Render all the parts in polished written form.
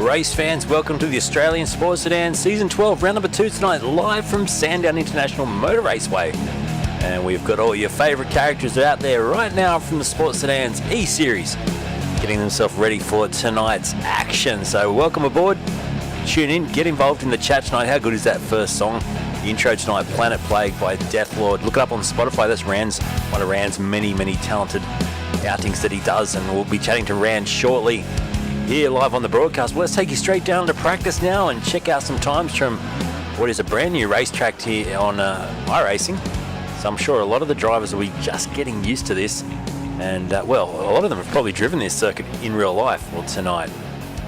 Race fans, welcome to the Australian Sports Sedans Season 12, round number 2 tonight, live from Sandown International Motor Raceway. And we've got all your favourite characters out there right now from the Sports Sedans eSeries, getting themselves ready for tonight's action. So welcome aboard, tune in, get involved in the chat tonight. How good is that first song? The intro tonight, Planet Plague by Deathlord. Look it up on Spotify, that's one of Rand's many talented outings that he does, and we'll be chatting to Rand shortly here live on the broadcast. Well, let's take you straight down to practice now and check out some times from what is a brand new racetrack here on iRacing. So I'm sure a lot of the drivers will be just getting used to this, and well, a lot of them have probably driven this circuit in real life. Well, tonight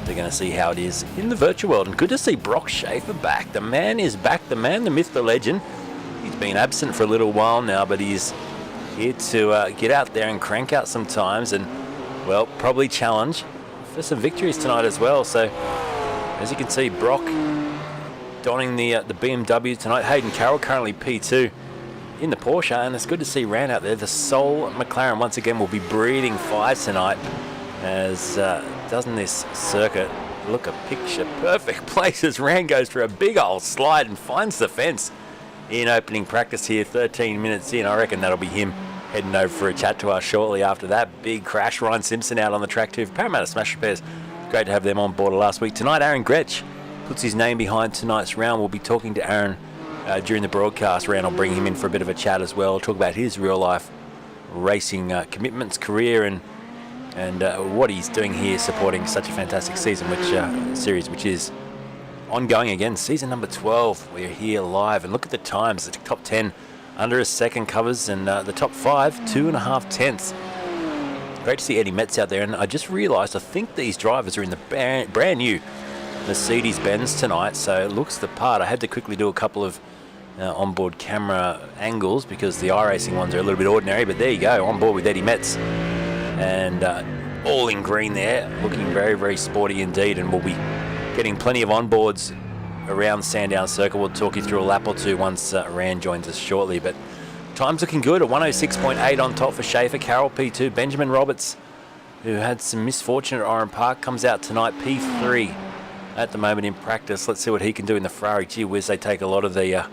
they're going to see how it is in the virtual world, and good to see Brock Schaefer back. The man is back, the man, the myth, the legend. He's been absent for a little while now, but he's here to get out there and crank out some times and, well, probably challenge for some victories tonight as well. So as you can see, Brock donning the BMW tonight. Hayden Carroll currently P2 in the Porsche, and it's good to see Rand out there. The Soul McLaren once again will be breathing fire tonight, as doesn't this circuit look a picture perfect place as Rand goes for a big old slide and finds the fence in opening practice here, 13 minutes in. I reckon that'll be him heading over for a chat to us shortly after that big crash. Ryan Simpson out on the track too. Parramatta Smash Repairs, great to have them on board last week. Tonight, Aaron Gretch puts his name behind tonight's round. We'll be talking to Aaron during the broadcast. Rand will bring him in for a bit of a chat as well, talk about his real life racing commitments, career, and what he's doing here supporting such a fantastic season, series which is ongoing again. Season number 12, we're here live, and look at the times. The top 10 under a second covers, and the top 5 2.5 tenths. Great to see Eddie Metz out there, and I just realised I think these drivers are in the brand new Mercedes-Benz tonight, so it looks the part. I had to quickly do a couple of onboard camera angles because the iRacing ones are a little bit ordinary, but there you go, on board with Eddie Metz, and all in green there, looking very sporty indeed, and we'll be getting plenty of onboards around Sandown Circle. We'll talk you through a lap or two once Rand joins us shortly, but time's looking good. A 106.8 on top for Schaefer. Carroll P2. Benjamin Roberts, who had some misfortune at Oran Park, comes out tonight P3 at the moment in practice. Let's see what he can do in the Ferrari. Gee whiz, they take a lot of the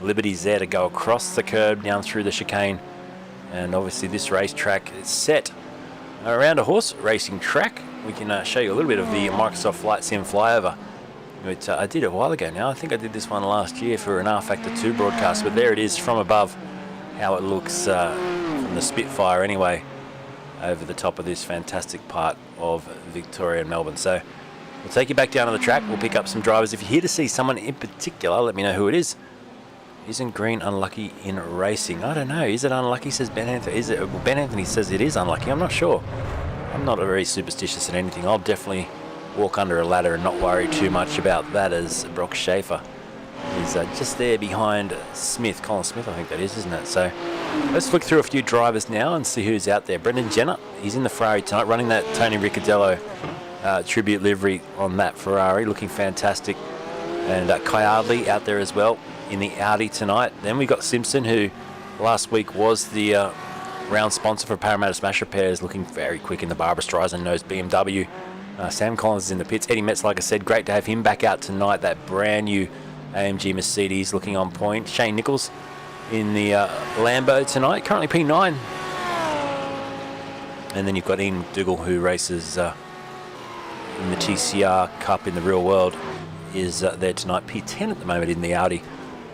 liberties there to go across the curb down through the chicane, and obviously this racetrack is set around a horse racing track. We can show you a little bit of the Microsoft Flight Sim Flyover, which I did a while ago now. I think I did this one last year for an R Factor 2 broadcast, but there it is from above, how it looks from the Spitfire anyway, over the top of this fantastic part of Victoria and Melbourne. So we'll take you back down to the track. We'll pick up some drivers. If you're here to see someone in particular, let me know who it is. Isn't green unlucky in racing? I don't know. Is it unlucky, says Ben Anthony? Well, Ben Anthony says it is unlucky. I'm not sure. I'm not very superstitious at anything. I'll definitely walk under a ladder and not worry too much about that, as Brock Schaefer is just there behind Smith. Colin Smith, I think that is, isn't it? So let's flick through a few drivers now and see who's out there. Brendan Jenner, he's in the Ferrari tonight, running that Tony Ricciardello tribute livery on that Ferrari, looking fantastic. And Kai Ardley out there as well in the Audi tonight. Then we got Simpson, who last week was the round sponsor for Parramatta Smash Repairs, looking very quick in the Barbara Streisand nose BMW. Sam Collins is in the pits. Eddie Metz, like I said, great to have him back out tonight. That brand new AMG Mercedes looking on point. Shane Nichols in the Lambo tonight, currently P9. And then you've got Ian McDougall, who races in the TCR Cup in the real world, is there tonight, P10 at the moment in the Audi,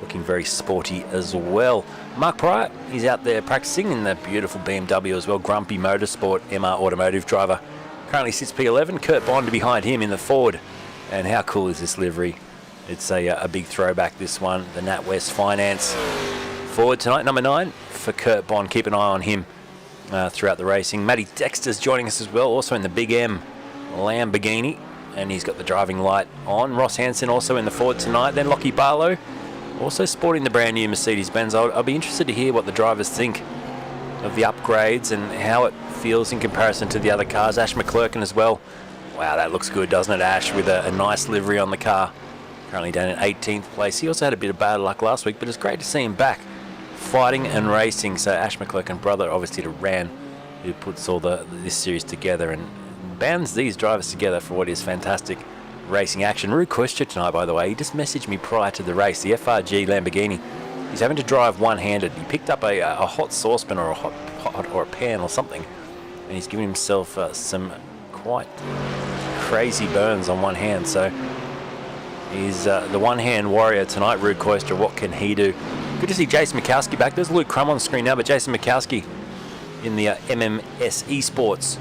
looking very sporty as well. Mark Pryor, he's out there practicing in the beautiful BMW as well. Grumpy Motorsport MR Automotive driver, currently sits P11. Kurt Bond behind him in the Ford. And how cool is this livery? It's a big throwback, this one. The NatWest Finance Ford tonight, number 9 for Kurt Bond. Keep an eye on him throughout the racing. Matty Dexter's joining us as well, also in the Big M Lamborghini, and he's got the driving light on. Ross Hansen also in the Ford tonight. Then Lockie Barlow, also sporting the brand new Mercedes-Benz. I'll be interested to hear what the drivers think of the upgrades and how it feels in comparison to the other cars. Ash McClurkin as well. Wow, that looks good, doesn't it, Ash, with a nice livery on the car. Currently down in 18th place. He also had a bit of bad luck last week, but it's great to see him back fighting and racing. So Ash McClurkin, brother obviously to Ran, who puts all this series together and bands these drivers together for what is fantastic racing action. Rue Question tonight, by the way, he just messaged me prior to the race. The FRG Lamborghini, he's having to drive one-handed. He picked up a hot saucepan or a hot pot or a pan or something, and he's giving himself some quite crazy burns on one hand. So he's the one-hand warrior tonight, Rue Koester. What can he do? Good to see Jason Mikowski back. There's Luke Crum on the screen now, but Jason Mikowski in the MMS eSports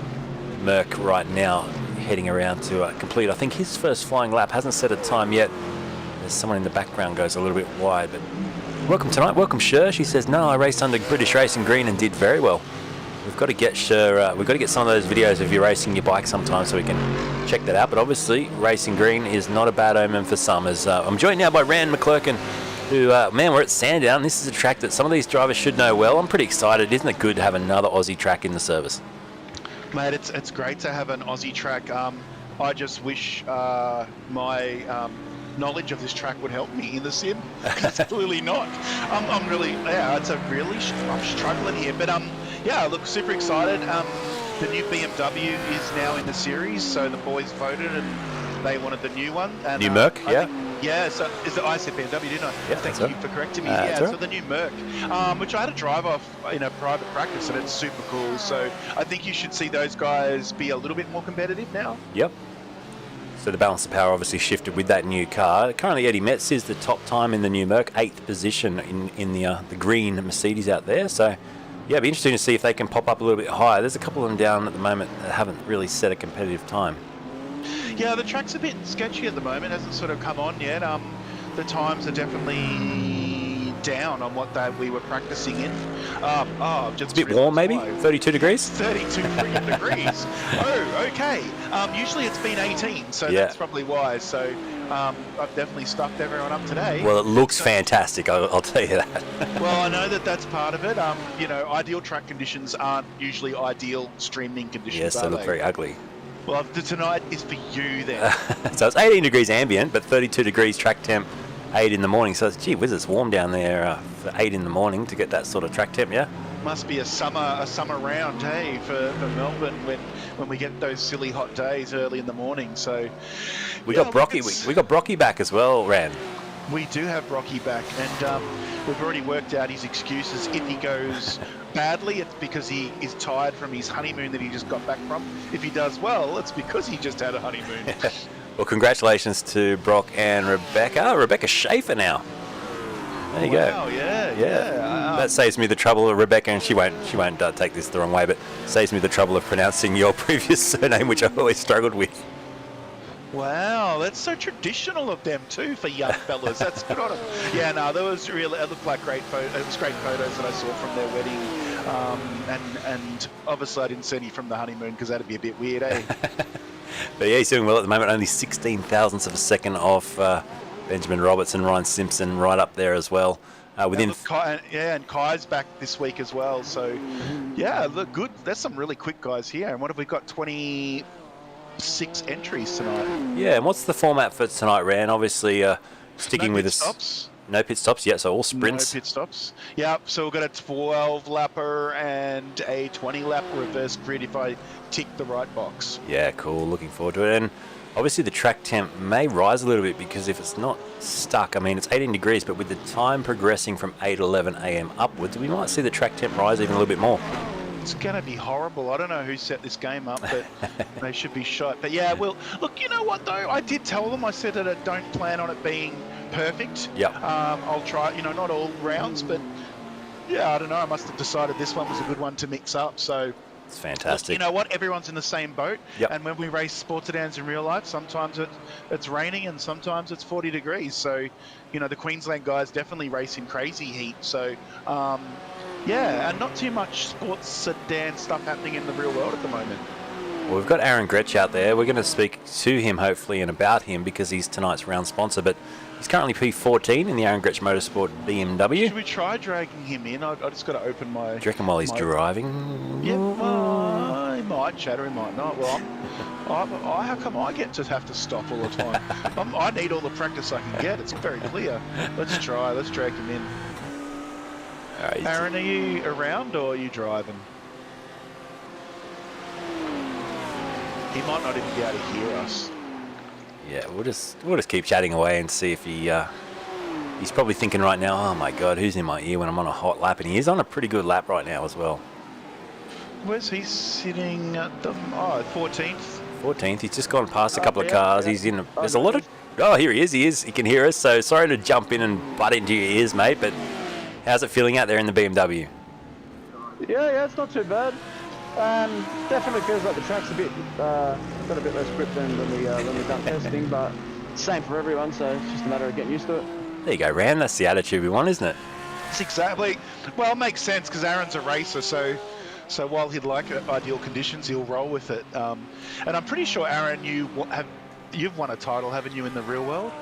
Merc right now, heading around to complete, I think, his first flying lap. Hasn't set a time yet. There's someone in the background goes a little bit wide, but welcome tonight. Welcome, Sher. She says, no, I raced under British Racing Green and did very well. We've got to get Sher, we've got to get some of those videos of you racing your bike sometime so we can check that out. But obviously, Racing Green is not a bad omen for some. As I'm joined now by Rand McClurkin, who, man, we're at Sandown. This is a track that some of these drivers should know well. I'm pretty excited. Isn't it good to have another Aussie track in the service? Mate, it's great to have an Aussie track. I just wish my knowledge of this track would help me in the sim. It's clearly not. I'm really, yeah, I'm struggling here. But yeah, look, super excited. The new BMW is now in the series, so the boys voted and they wanted the new one. And, new Merc, yeah. Yeah, so I said BMW, didn't I? Yeah, thank you for correcting me. Yeah, so the new Merc, which I had to drive off in a private practice, and it's super cool. So I think you should see those guys be a little bit more competitive now. Yep. So the balance of power obviously shifted with that new car. Currently, Eddie Metz is the top time in the new Merc, 8th position in the green Mercedes out there. So yeah, it'll be interesting to see if they can pop up a little bit higher. There's a couple of them down at the moment that haven't really set a competitive time. Yeah, the track's a bit sketchy at the moment. Hasn't sort of come on yet. The times are definitely down on what we were practicing in. It's a bit warm, maybe? 32 degrees? 32 freaking degrees. Oh, okay. Usually it's been 18, so that's probably why. So I've definitely stuffed everyone up today. Well, it looks fantastic, I'll tell you that. Well, I know that's part of it. You know, ideal track conditions aren't usually ideal streaming conditions. Yes, they look very ugly. Well, tonight is for you then. So it's 18 degrees ambient, but 32 degrees track temp, 8 in the morning. So, gee whiz, it's warm down there for 8 in the morning to get that sort of track temp, yeah? Must be a summer round, hey, for Melbourne when we get those silly hot days early in the morning. So we got Brocky. We got Brocky back as well, Rand. We do have Brocky back, and we've already worked out his excuses. If he goes badly, it's because he is tired from his honeymoon that he just got back from. If he does well, it's because he just had a honeymoon. Well, congratulations to Brock and Rebecca. Rebecca Schaefer now. There you go. Yeah. That saves me the trouble of Rebecca, and she won't take this the wrong way, but saves me the trouble of pronouncing your previous surname, which I always struggled with. Wow, that's so traditional of them too for young fellas. That's good on them. Yeah, no, there was really, it looked like great photos. It was great photos that I saw from their wedding, and obviously I didn't see any from the honeymoon because that'd be a bit weird, eh? But yeah, he's doing well at the moment. Only 16 thousandths of a second off Benjamin Roberts and Ryan Simpson, right up there as well. And Kai's back this week as well. So yeah, look good. There's some really quick guys here. And what have we got? 26 entries tonight. Yeah, and what's the format for tonight, Rand? Obviously, sticking with us. Stops. No pit stops, yeah, so all sprints. No pit stops. Yeah, so we've got a 12-lapper and a 20-lap reverse grid if I tick the right box. Yeah, cool. Looking forward to it. And obviously the track temp may rise a little bit because if it's not stuck, I mean, it's 18 degrees, but with the time progressing from 8:11 a.m. upwards, we might see the track temp rise even a little bit more. It's going to be horrible. I don't know who set this game up, but they should be shot. But yeah, well, look, you know what, though? I did tell them, I said that I don't plan on it being perfect. Yeah. I'll try, you know, not all rounds, but yeah, I don't know. I must have decided this one was a good one to mix up. So it's fantastic. Look, you know what? Everyone's in the same boat. Yep. And when we race sports sedans in real life, sometimes it's raining and sometimes it's 40 degrees. So, you know, the Queensland guys definitely race in crazy heat. So, yeah, and not too much sports sedan stuff happening in the real world at the moment. Well, we've got Aaron Gretch out there. We're going to speak to him, hopefully, and about him because he's tonight's round sponsor. But he's currently P14 in the Aaron Gretch Motorsport BMW. Should we try dragging him in? I just got to open my... Do you reckon while he's driving? Yeah, well, he might chatter, he might not. Well, how come I get to have to stop all the time? I need all the practice I can get. It's very clear. Let's try. Let's drag him in. All right, Aaron, are you around or are you driving? He might not even be able to hear us. Yeah, we'll just keep chatting away and see if he he's probably thinking right now, oh my God, who's in my ear when I'm on a hot lap? And he is on a pretty good lap right now as well. Where's he sitting at the 14th? 14th. He's just gone past a couple of cars. Yeah. He's in. There's a lot of. Oh, here he is. He is. He can hear us. So sorry to jump in and butt into your ears, mate. But how's it feeling out there in the BMW? Yeah, it's not too bad. Definitely feels like the track's a bit got a bit less grip than when we done testing, but same for everyone. So it's just a matter of getting used to it. There you go, Ram. That's the attitude we want, isn't it? It's exactly. Well, it makes sense because Aaron's a racer, so while he'd like ideal conditions, he'll roll with it. And I'm pretty sure, Aaron, you've won a title, haven't you, in the real world?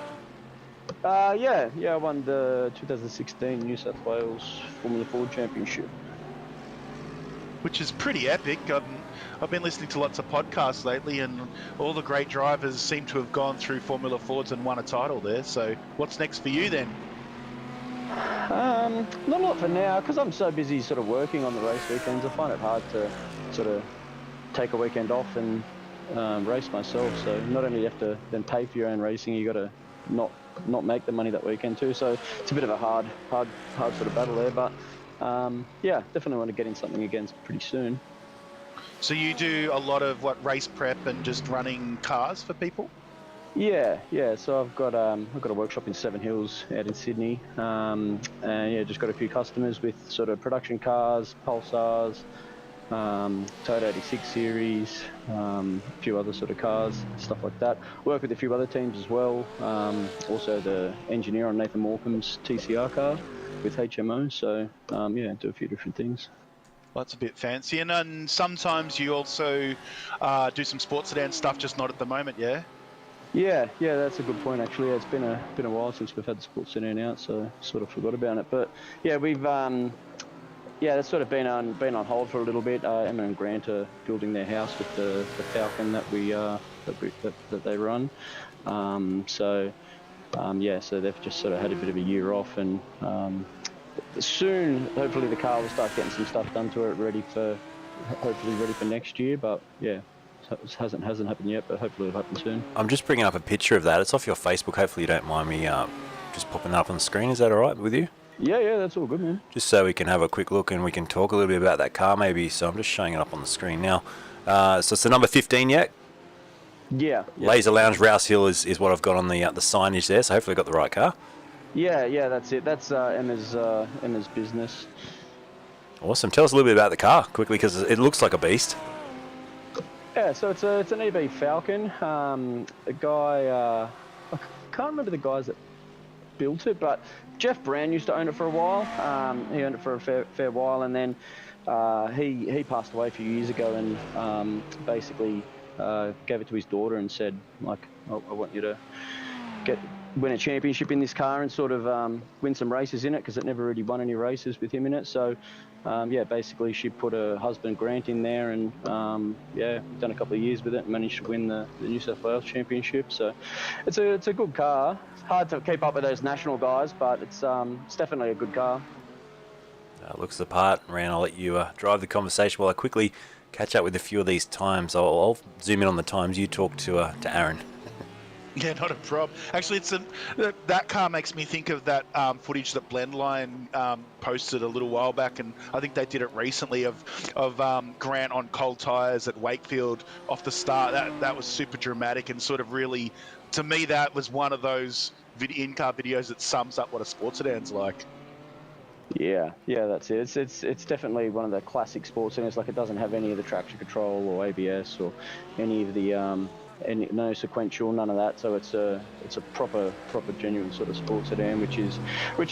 Yeah, I won the 2016 New South Wales Formula Ford Championship. Which is pretty epic. I've been listening to lots of podcasts lately, and all the great drivers seem to have gone through Formula Fords and won a title there. So what's next for you then? Not a lot for now, because I'm so busy sort of working on the race weekends. I find it hard to sort of take a weekend off and race myself. So not only do you have to then pay for your own racing, you got to not make the money that weekend too. So it's a bit of a hard sort of battle there. But yeah, definitely want to get in something again pretty soon. So you do a lot of race prep and just running cars for people? Yeah. So I've got a workshop in Seven Hills out in Sydney, and yeah, just got a few customers with sort of production cars, Pulsars, Toyota 86 series, a few other sort of cars, stuff like that. Work with a few other teams as well. Also the engineer on Nathan Morcombe's TCR car with HMO. So yeah, do a few different things. Well, that's a bit fancy. And then sometimes you also do some sports sedan stuff, just not at the moment, yeah? Yeah, that's a good point actually. It's been a while since we've had the sports sedan out, so sort of forgot about it. But yeah, we've that's sort of been on hold for a little bit. Emma and Grant are building their house with the Falcon that they run. So they've just sort of had a bit of a year off, and soon hopefully the car will start getting some stuff done to it, hopefully ready for next year. But yeah. It hasn't happened yet, but hopefully it'll happen soon. I'm just bringing up a picture of that. It's off your Facebook. Hopefully you don't mind me just popping that up on the screen. Is that all right with you? Yeah, that's all good, man. Just so we can have a quick look and we can talk a little bit about that car maybe. So I'm just showing it up on the screen now. So it's the number 15 yet? Yeah. Laser Lounge Rouse Hill is what I've got on the signage there. So hopefully I got the right car. Yeah, that's it. That's Emma's business. Awesome. Tell us a little bit about the car quickly, because it looks like a beast. Yeah, so it's an EV Falcon. A guy, I can't remember the guys that built it, but Jeff Brand used to own it for a while. He owned it for a fair while, and then he passed away a few years ago, and basically gave it to his daughter and said, like, I want you to win a championship in this car and sort of win some races in it, because it never really won any races with him in it. So basically she put her husband Grant in there, and done a couple of years with it and managed to win the New South Wales Championship. So it's a good car. Hard to keep up with those national guys, but it's definitely a good car. Looks the part. Ran, I'll let you drive the conversation while I quickly catch up with a few of these times. I'll zoom in on the times. You talk to Aaron. Yeah, not a problem. Actually, that car makes me think of that footage that Blendline posted a little while back, and I think they did it recently of Grant on cold tyres at Wakefield off the start. That was super dramatic, and sort of really, to me, that was one of those in-car videos that sums up what a sports sedan's like. Yeah, that's it. It's definitely one of the classic sports sedans. Like, it doesn't have any of the traction control or ABS or any of the no sequential, none of that. So it's a proper genuine sort of sports sedan, which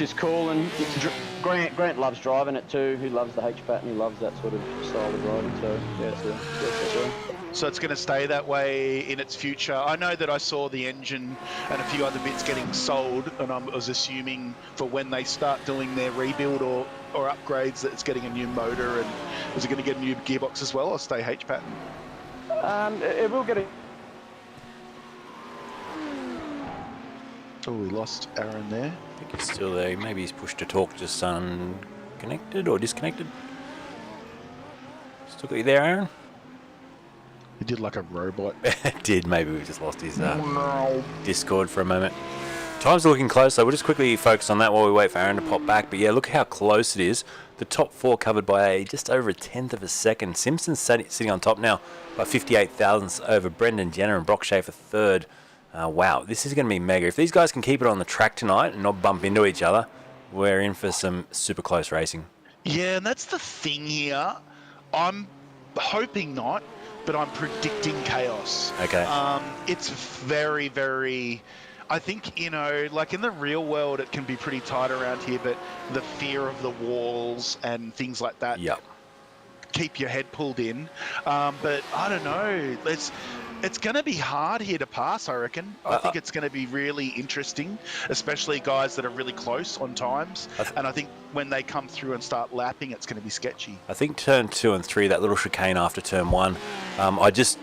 is cool. And Grant loves driving it too. He loves the H pattern. He loves that sort of style of driving. So yeah, So it's going to stay that way in its future. I know that I saw the engine and a few other bits getting sold, and I was assuming for when they start doing their rebuild or upgrades that it's getting a new motor. And is it going to get a new gearbox as well, or stay H pattern? It will get a... Oh, we lost Aaron there. I think it's still there. Maybe he's pushed to talk, just unconnected or disconnected. Still got you there, Aaron? It did like a robot. It did. Maybe we just lost his Discord for a moment. Times are looking close, so we'll just quickly focus on that while we wait for Aaron to pop back. But yeah, look how close it is. The top four covered by just over a tenth of a second. Simpson's sitting on top now by 58 thousandths over Brendan Jenner and Brock Schaefer third. Wow, this is going to be mega. If these guys can keep it on the track tonight and not bump into each other, we're in for some super close racing. Yeah, and that's the thing here. I'm hoping not, but I'm predicting chaos. Okay. It's very, very... I think, you know, like in the real world, it can be pretty tight around here, but the fear of the walls and things like that keep your head pulled in. But I don't know. It's going to be hard here to pass, I reckon. I think it's going to be really interesting, especially guys that are really close on times. And I think when they come through and start lapping, it's going to be sketchy. I think turn 2 and 3, that little chicane after turn 1, I just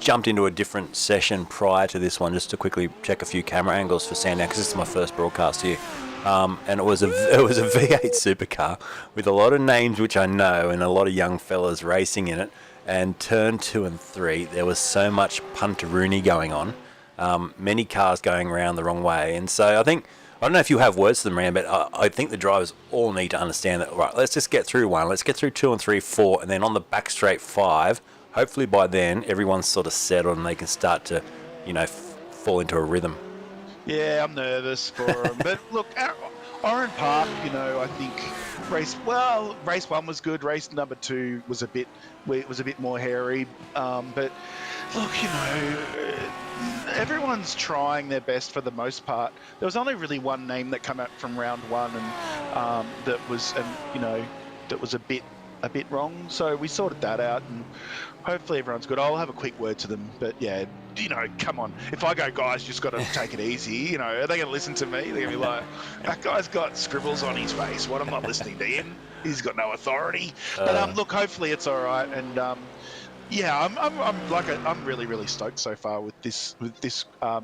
jumped into a different session prior to this one just to quickly check a few camera angles for Sandown because this is my first broadcast here. And it was a V8 supercar with a lot of names which I know and a lot of young fellas racing in it. And turn 2 and 3, there was so much punteroonie going on. Many cars going around the wrong way. And so I don't know if you have words to them, Rand, but I think the drivers all need to understand that, right, let's just get through 1, let's get through 2 and 3, 4, and then on the back straight 5, hopefully by then everyone's sort of settled and they can start to, you know, fall into a rhythm. Yeah, I'm nervous for them. But look, Oran Park, you know, I think race 1 was good. Race number 2 was a bit more hairy. But look, you know, everyone's trying their best for the most part. There was only really one name that came out from round 1 and that was a bit wrong. So we sorted that out and hopefully everyone's good. I'll have a quick word to them, but yeah, you know, come on. If I go, guys, just got to take it easy, you know, are they going to listen to me? They're going to be like, that guy's got scribbles on his face. What? I'm not listening to him. He's got no authority. But look, hopefully it's all right. And yeah, I'm really, really stoked so far with this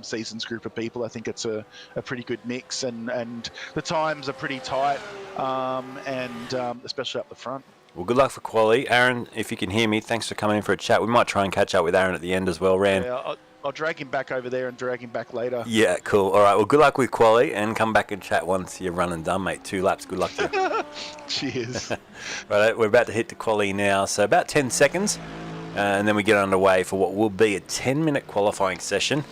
season's group of people. I think it's a pretty good mix, and the times are pretty tight, and especially up the front. Well, good luck for quali. Aaron, if you can hear me, thanks for coming in for a chat. We might try and catch up with Aaron at the end as well, Ran. Yeah, I'll drag him back over there and drag him back later. Yeah, cool. All right, well, good luck with quali and come back and chat once you're run and done, mate. 2 laps. Good luck to you. Cheers. Right, we're about to hit the quali now, so about 10 seconds, and then we get underway for what will be a 10-minute qualifying session,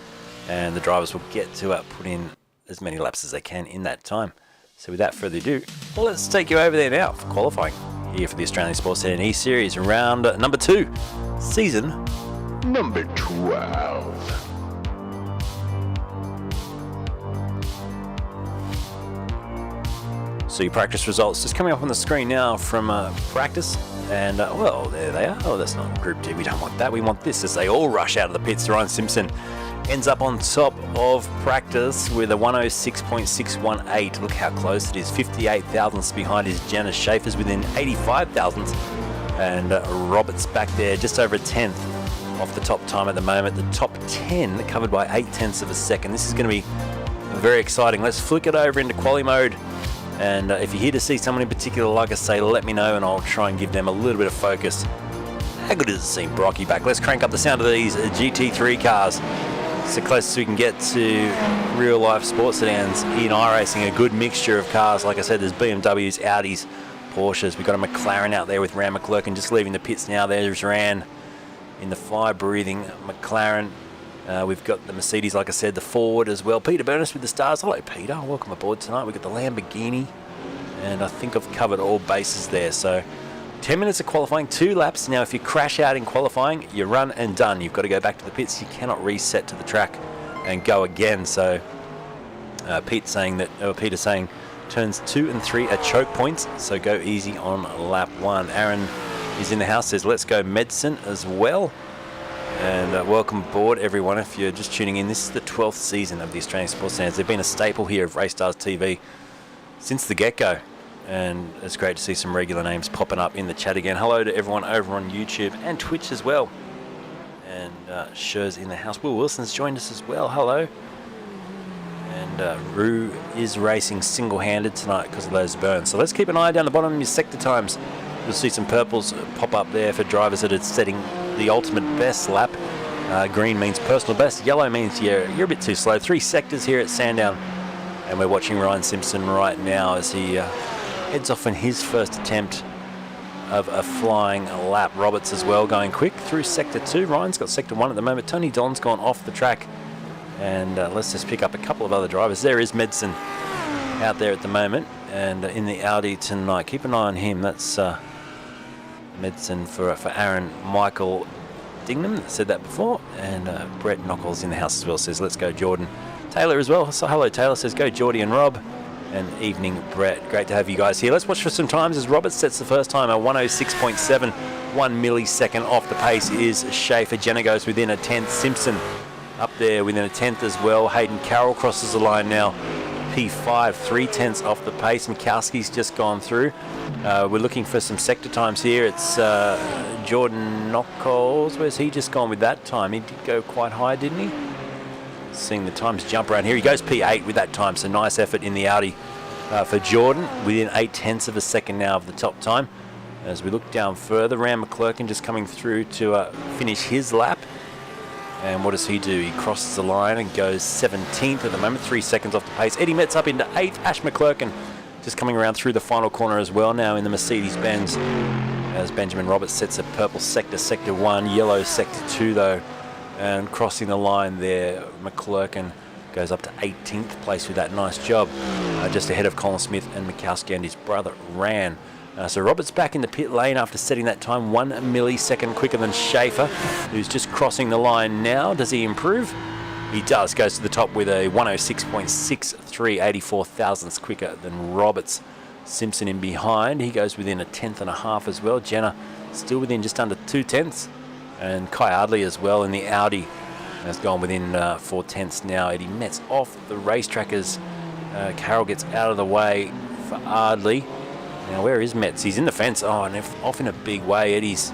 and the drivers will get to put in as many laps as they can in that time. So without further ado, well, let's take you over there now for qualifying. Here for the Australian Sports Sedans eSeries, round number 2, season number 12. So your practice results just coming up on the screen now from practice. And, well, there they are. Oh, that's not Group D. We don't want that. We want this as they all rush out of the pits. Ryan Simpson ends up on top of practice with a 106.618. Look how close it is. 58 thousandths behind his Jenna. Schaefer's within 85 thousandths. And Roberts back there just over a tenth off the top time at the moment. The top 10 covered by 8 tenths of a second. This is going to be very exciting. Let's flick it over into quali mode. And if you're here to see someone in particular, like I say, let me know and I'll try and give them a little bit of focus. How good is it seeing Brocky back? Let's crank up the sound of these GT3 cars. It's the closest we can get to real-life sports sedans in iRacing. A good mixture of cars. Like I said, there's BMWs, Audis, Porsches. We've got a McLaren out there with Ran McClurkin just leaving the pits now. There's Ran in the fire-breathing McLaren. We've got the Mercedes, like I said, the Ford as well. Peter Burness with the stars. Hello, Peter. Welcome aboard tonight. We've got the Lamborghini. And I think I've covered all bases there. So 10 minutes of qualifying, 2 laps. Now, if you crash out in qualifying, you're run and done. You've got to go back to the pits. You cannot reset to the track and go again. So Peter's saying turns 2 and 3 are choke points. So go easy on lap 1. Aaron is in the house. Says, let's go medicine as well. And welcome aboard, everyone. If you're just tuning in, this is the 12th season of the Australian Sports Sedans. They've been a staple here of RACESTARS TV since the get-go. And it's great to see some regular names popping up in the chat again. Hello to everyone over on YouTube and Twitch as well. And Sher's in the house. Will Wilson's joined us as well. Hello. And Rue is racing single-handed tonight because of those burns. So let's keep an eye down the bottom of your sector times. You'll see some purples pop up there for drivers that are setting the ultimate best lap. Green means personal best. Yellow means you're a bit too slow. 3 sectors here at Sandown. And we're watching Ryan Simpson right now as he heads off in his first attempt of a flying lap. Roberts as well going quick through sector 2. Ryan's got sector 1 at the moment. Tony Don's gone off the track. And let's just pick up a couple of other drivers. There is Medson out there at the moment. And in the Audi tonight. Keep an eye on him. That's Medson for Aaron Michael Dingham. Said that before. And Brett Knuckles in the house as well says, let's go Jordan. Taylor as well. So hello Taylor says, go Geordie and Rob. And evening Brett. Great to have you guys here. Let's watch for some times as Roberts sets the first time at 106.7. 1 millisecond off the pace is Schaefer. Jenna goes within a 10th. Simpson up there within a 10th as well. Hayden Carroll crosses the line now. P5, 3/10 off the pace. Mikowski's just gone through. We're looking for some sector times here. It's Jordan Knuckles. Where's he just gone with that time? He did go quite high, didn't he? Seeing the times jump around here. He goes P8 with that time, so nice effort in the Audi for Jordan. Within 0.8 of a second now of the top time. As we look down further, Ram McClurkin just coming through to finish his lap. And what does he do? He crosses the line and goes 17th at the moment, 3 seconds off the pace. Eddie Metz up into 8th. Ash McClurkin just coming around through the final corner as well now in the Mercedes-Benz. As Benjamin Roberts sets a purple sector, sector 1, yellow sector 2 though. And crossing the line there, McClurkin goes up to 18th place with that nice job. Just ahead of Colin Smith and Mikowski and his brother Ran. So Roberts back in the pit lane after setting that time 1 millisecond quicker than Schaefer, who's just crossing the line now. Does he improve? He does. Goes to the top with a 106.63, 84 thousandths quicker than Roberts. Simpson in behind. He goes within a 10th and a half as well. Jenna still within just under 2/10. And Kai Ardley as well in the Audi has gone within 4/10 now. Eddie Metz off the racetrack as Carroll gets out of the way for Ardley. Now where is Metz? He's in the fence. Oh, and off in a big way. Eddie's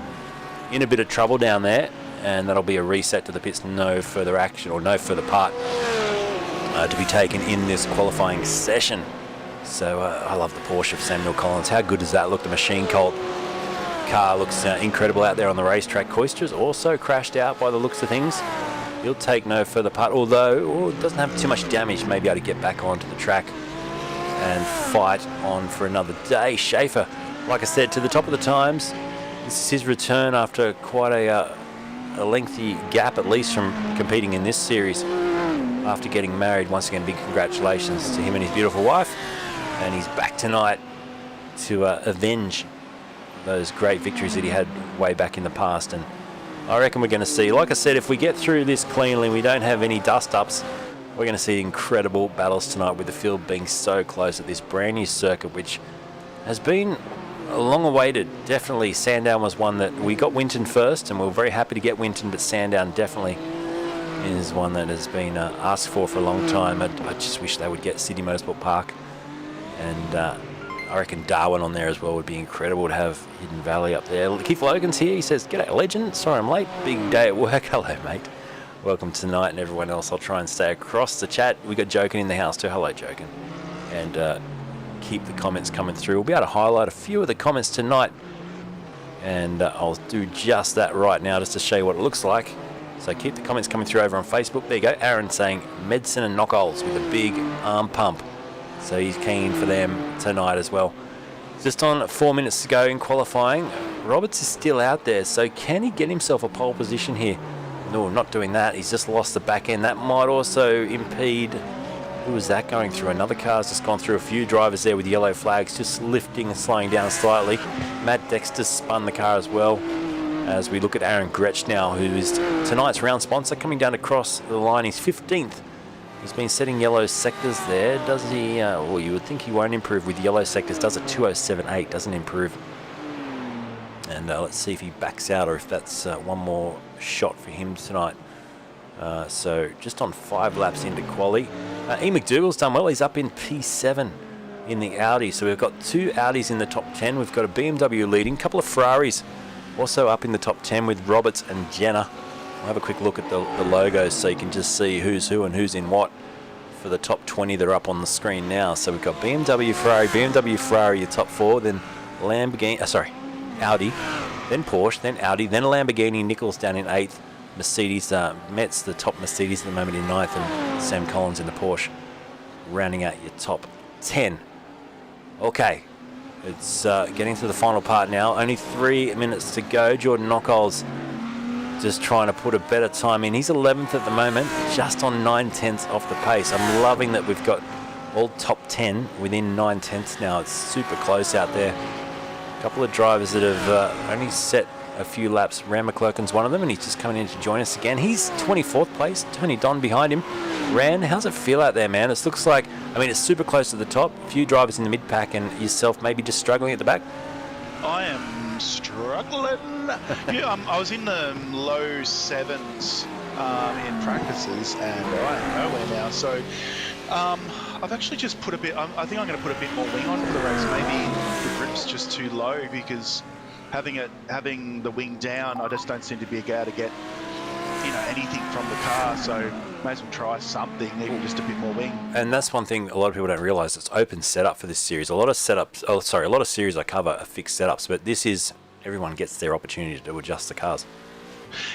in a bit of trouble down there. And that'll be a reset to the pits. No further action or no further part to be taken in this qualifying session. So I love the Porsche of Samuel Collins. How good does that look? The Machine Colt car looks incredible out there on the racetrack. Coister's also crashed out by the looks of things. He'll take no further part, although doesn't have too much damage. May be able to get back onto the track and fight on for another day. Schaefer, like I said, to the top of the times. This is his return after quite a lengthy gap, at least from competing in this series. After getting married, once again, big congratulations to him and his beautiful wife. And he's back tonight to avenge those great victories that he had way back in the past. And I reckon we're going to see, like I said, if we get through this cleanly, we don't have any dust-ups, we're going to see incredible battles tonight with the field being so close at this brand new circuit, which has been long awaited. Definitely Sandown was one that we got Winton first, and we were very happy to get Winton, but Sandown definitely is one that has been asked for a long time. I just wish they would get Sydney Motorsport Park, and I reckon Darwin on there as well would be incredible to have Hidden Valley up there. Keith Logan's here. He says, "G'day, legend. Sorry I'm late. Big day at work." Hello, mate. Welcome tonight, and everyone else. I'll try and stay across the chat. We got Jokin in the house too. Hello, Jokin. And keep the comments coming through. We'll be able to highlight a few of the comments tonight, and I'll do just that right now just to show you what it looks like. So keep the comments coming through over on Facebook. There you go. Aaron saying Medson and Knockholes with a big arm pump. So he's keen for them tonight as well. Just on 4 minutes to go in qualifying. Roberts is still out there, so can he get himself a pole position here? No, not doing that. He's just lost the back end. That might also impede. Who was that going through? Another car's just gone through. A few drivers there with yellow flags, just lifting and slowing down slightly. Matt Dexter spun the car as well. As we look at Aaron Gretch now, who is tonight's round sponsor, coming down across the line. He's 15th. He's been setting yellow sectors there. Does he? Well, you would think he won't improve with yellow sectors. Does a 2:07.8. Doesn't improve. And let's see if he backs out or if that's one more shot for him tonight. So just on 5 laps into quali. E. McDougall's done well. He's up in P7 in the Audi. So we've got 2 Audis in the top 10. We've got a BMW leading. A couple of Ferraris also up in the top 10 with Roberts and Jenna. We'll have a quick look at the logos so you can just see who's who and who's in what for the top 20 that are up on the screen now. So we've got BMW, Ferrari, your top 4, then Lamborghini, Audi, then Porsche, then Audi, then Lamborghini. Nichols down in 8th. Mercedes, Metz, the top Mercedes at the moment, in 9th, and Sam Collins in the Porsche, rounding out your top 10. Okay, it's getting to the final part now. Only 3 minutes to go. Jordan Knockol's just trying to put a better time in. He's 11th at the moment, just on 9/10 off the pace. I'm loving that we've got all top 10 within 9/10 now. It's super close out there. A couple of drivers that have only set a few laps. Ran McClurkin's one of them, and he's just coming in to join us again. He's 24th place. Tony Don behind him. Ran, how's it feel out there, man? It looks like, I mean, it's super close to the top. A few drivers in the mid-pack, and yourself maybe just struggling at the back. I am struggling. Yeah, I was in the low 7s in practices, and I am nowhere now. So I've actually just put a bit, I think I'm going to put a bit more wing on for the race. Maybe the grip's just too low, because having the wing down, I just don't seem to be able to get, you know, anything from the car. So may as well try something, even just a bit more wing. And that's one thing a lot of people don't realise. It's open setup for this series. A lot of series I cover are fixed setups, but this is, everyone gets their opportunity to adjust the cars.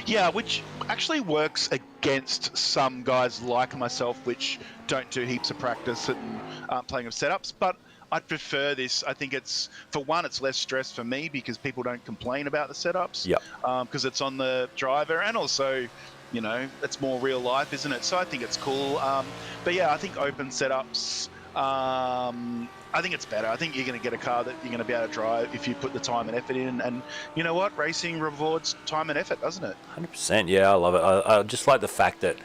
Yeah, which actually works against some guys like myself, which don't do heaps of practice and aren't playing with setups. But I'd prefer this. I think it's, for one, it's less stress for me because people don't complain about the setups. Yep. Because it's on the driver, and also, you know, it's more real life, isn't it? So I think it's cool. But yeah, I think open setups, I think it's better. I think you're going to get a car that you're going to be able to drive if you put the time and effort in. And you know what? Racing rewards time and effort, doesn't it? 100%. Yeah, I love it. I just like the fact that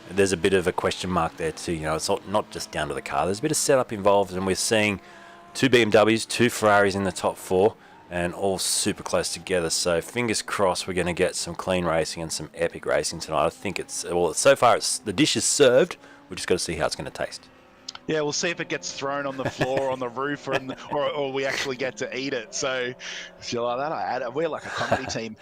there's a bit of a question mark there too. You know, it's not just down to the car. There's a bit of setup involved, and we're seeing 2 BMWs, 2 Ferraris in the top 4, and all super close together. So fingers crossed we're going to get some clean racing and some epic racing tonight. I think it's, well, so far the dish is served. We've just got to see how it's going to taste. Yeah, we'll see if it gets thrown on the floor, on the roof, or we actually get to eat it. So if you like that, we're like a comedy team.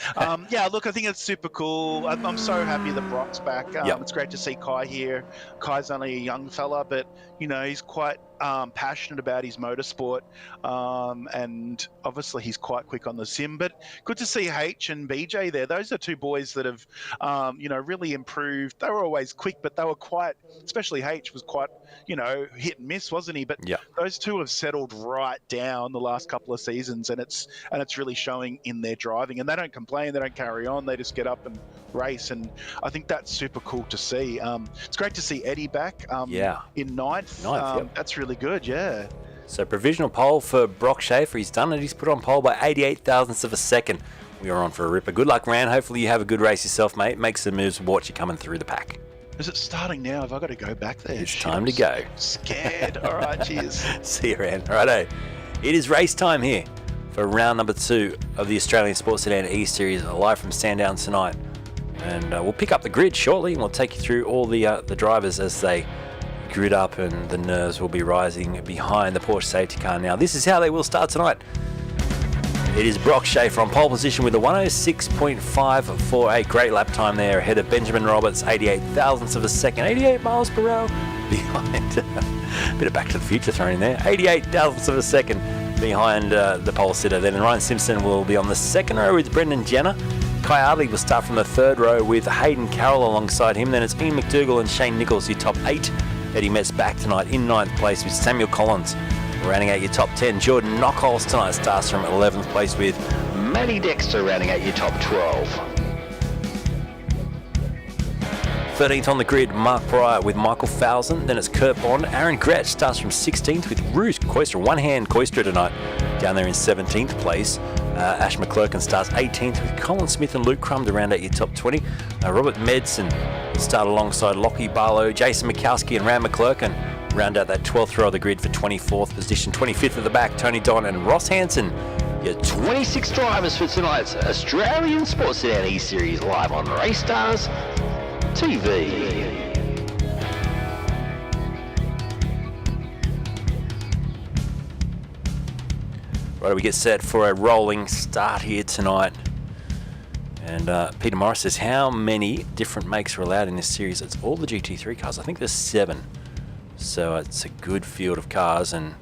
Yeah, look, I think it's super cool. I'm so happy that Brock's back. It's great to see Kai here. Kai's only a young fella, but you know, he's quite passionate about his motorsport, and obviously he's quite quick on the sim. But good to see H and BJ there. Those are 2 boys that have, you know, really improved. They were always quick, but they were quite, especially H was quite, you know, hit and miss, wasn't he? But those 2 have settled right down the last couple of seasons, and it's really showing in their driving. And they don't complain, they don't carry on, they just get up and race. And I think that's super cool to see. It's great to see Eddie back in 9th. That's really good, yeah. So provisional pole for Brock Schaefer. He's done it. He's put on pole by 88 thousandths of a second. We are on for a ripper. Good luck, Ran. Hopefully you have a good race yourself, mate. Make some moves. Watch you coming through the pack. Is it starting now? Have I got to go back there? It's time to go. Scared. All right, cheers. See you, Ran. Righto. It is race time here for round number 2 of the Australian Sports Sedan eSeries, live from Sandown tonight. And we'll pick up the grid shortly, and we'll take you through all the drivers as they grid up, and the nerves will be rising behind the Porsche safety car. Now, this is how they will start tonight. It is Brock Schaefer on pole position with a 106.548. Great lap time there ahead of Benjamin Roberts, 88 thousandths of a second, 88 miles per hour behind. A bit of Back to the Future thrown in there. 88 thousandths of a second behind the pole sitter. Then Ryan Simpson will be on the 2nd row with Brendan Jenner. Kai Ardley will start from the 3rd row with Hayden Carroll alongside him. Then it's Ian McDougall and Shane Nichols, your top 8. Eddie Metz back tonight in 9th place with Samuel Collins. Rounding out your top 10, Jordan Knockholes tonight starts from 11th place with Matty Dexter rounding out your top 12. 13th on the grid, Mark Pryor with Michael Fowson. Then it's Kurt Bond. Aaron Gretch starts from 16th with Roos Koistra, one-hand Koistra tonight, down there in 17th place. Ash McClurkin starts 18th with Colin Smith and Luke Crum to round out your top 20. Robert Medson will start alongside Lockie Barlow, Jason Mikowski and Ram McClurkin. Round out that 12th row of the grid for 24th position. 25th at the back, Tony Don and Ross Hansen. Your 26 drivers for tonight's Australian Sports Sedan eSeries, live on RACESTARS TV. Right, we get set for a rolling start here tonight. And Peter Morris says, how many different makes are allowed in this series? It's all the GT3 cars. I think there's 7. So it's a good field of cars, and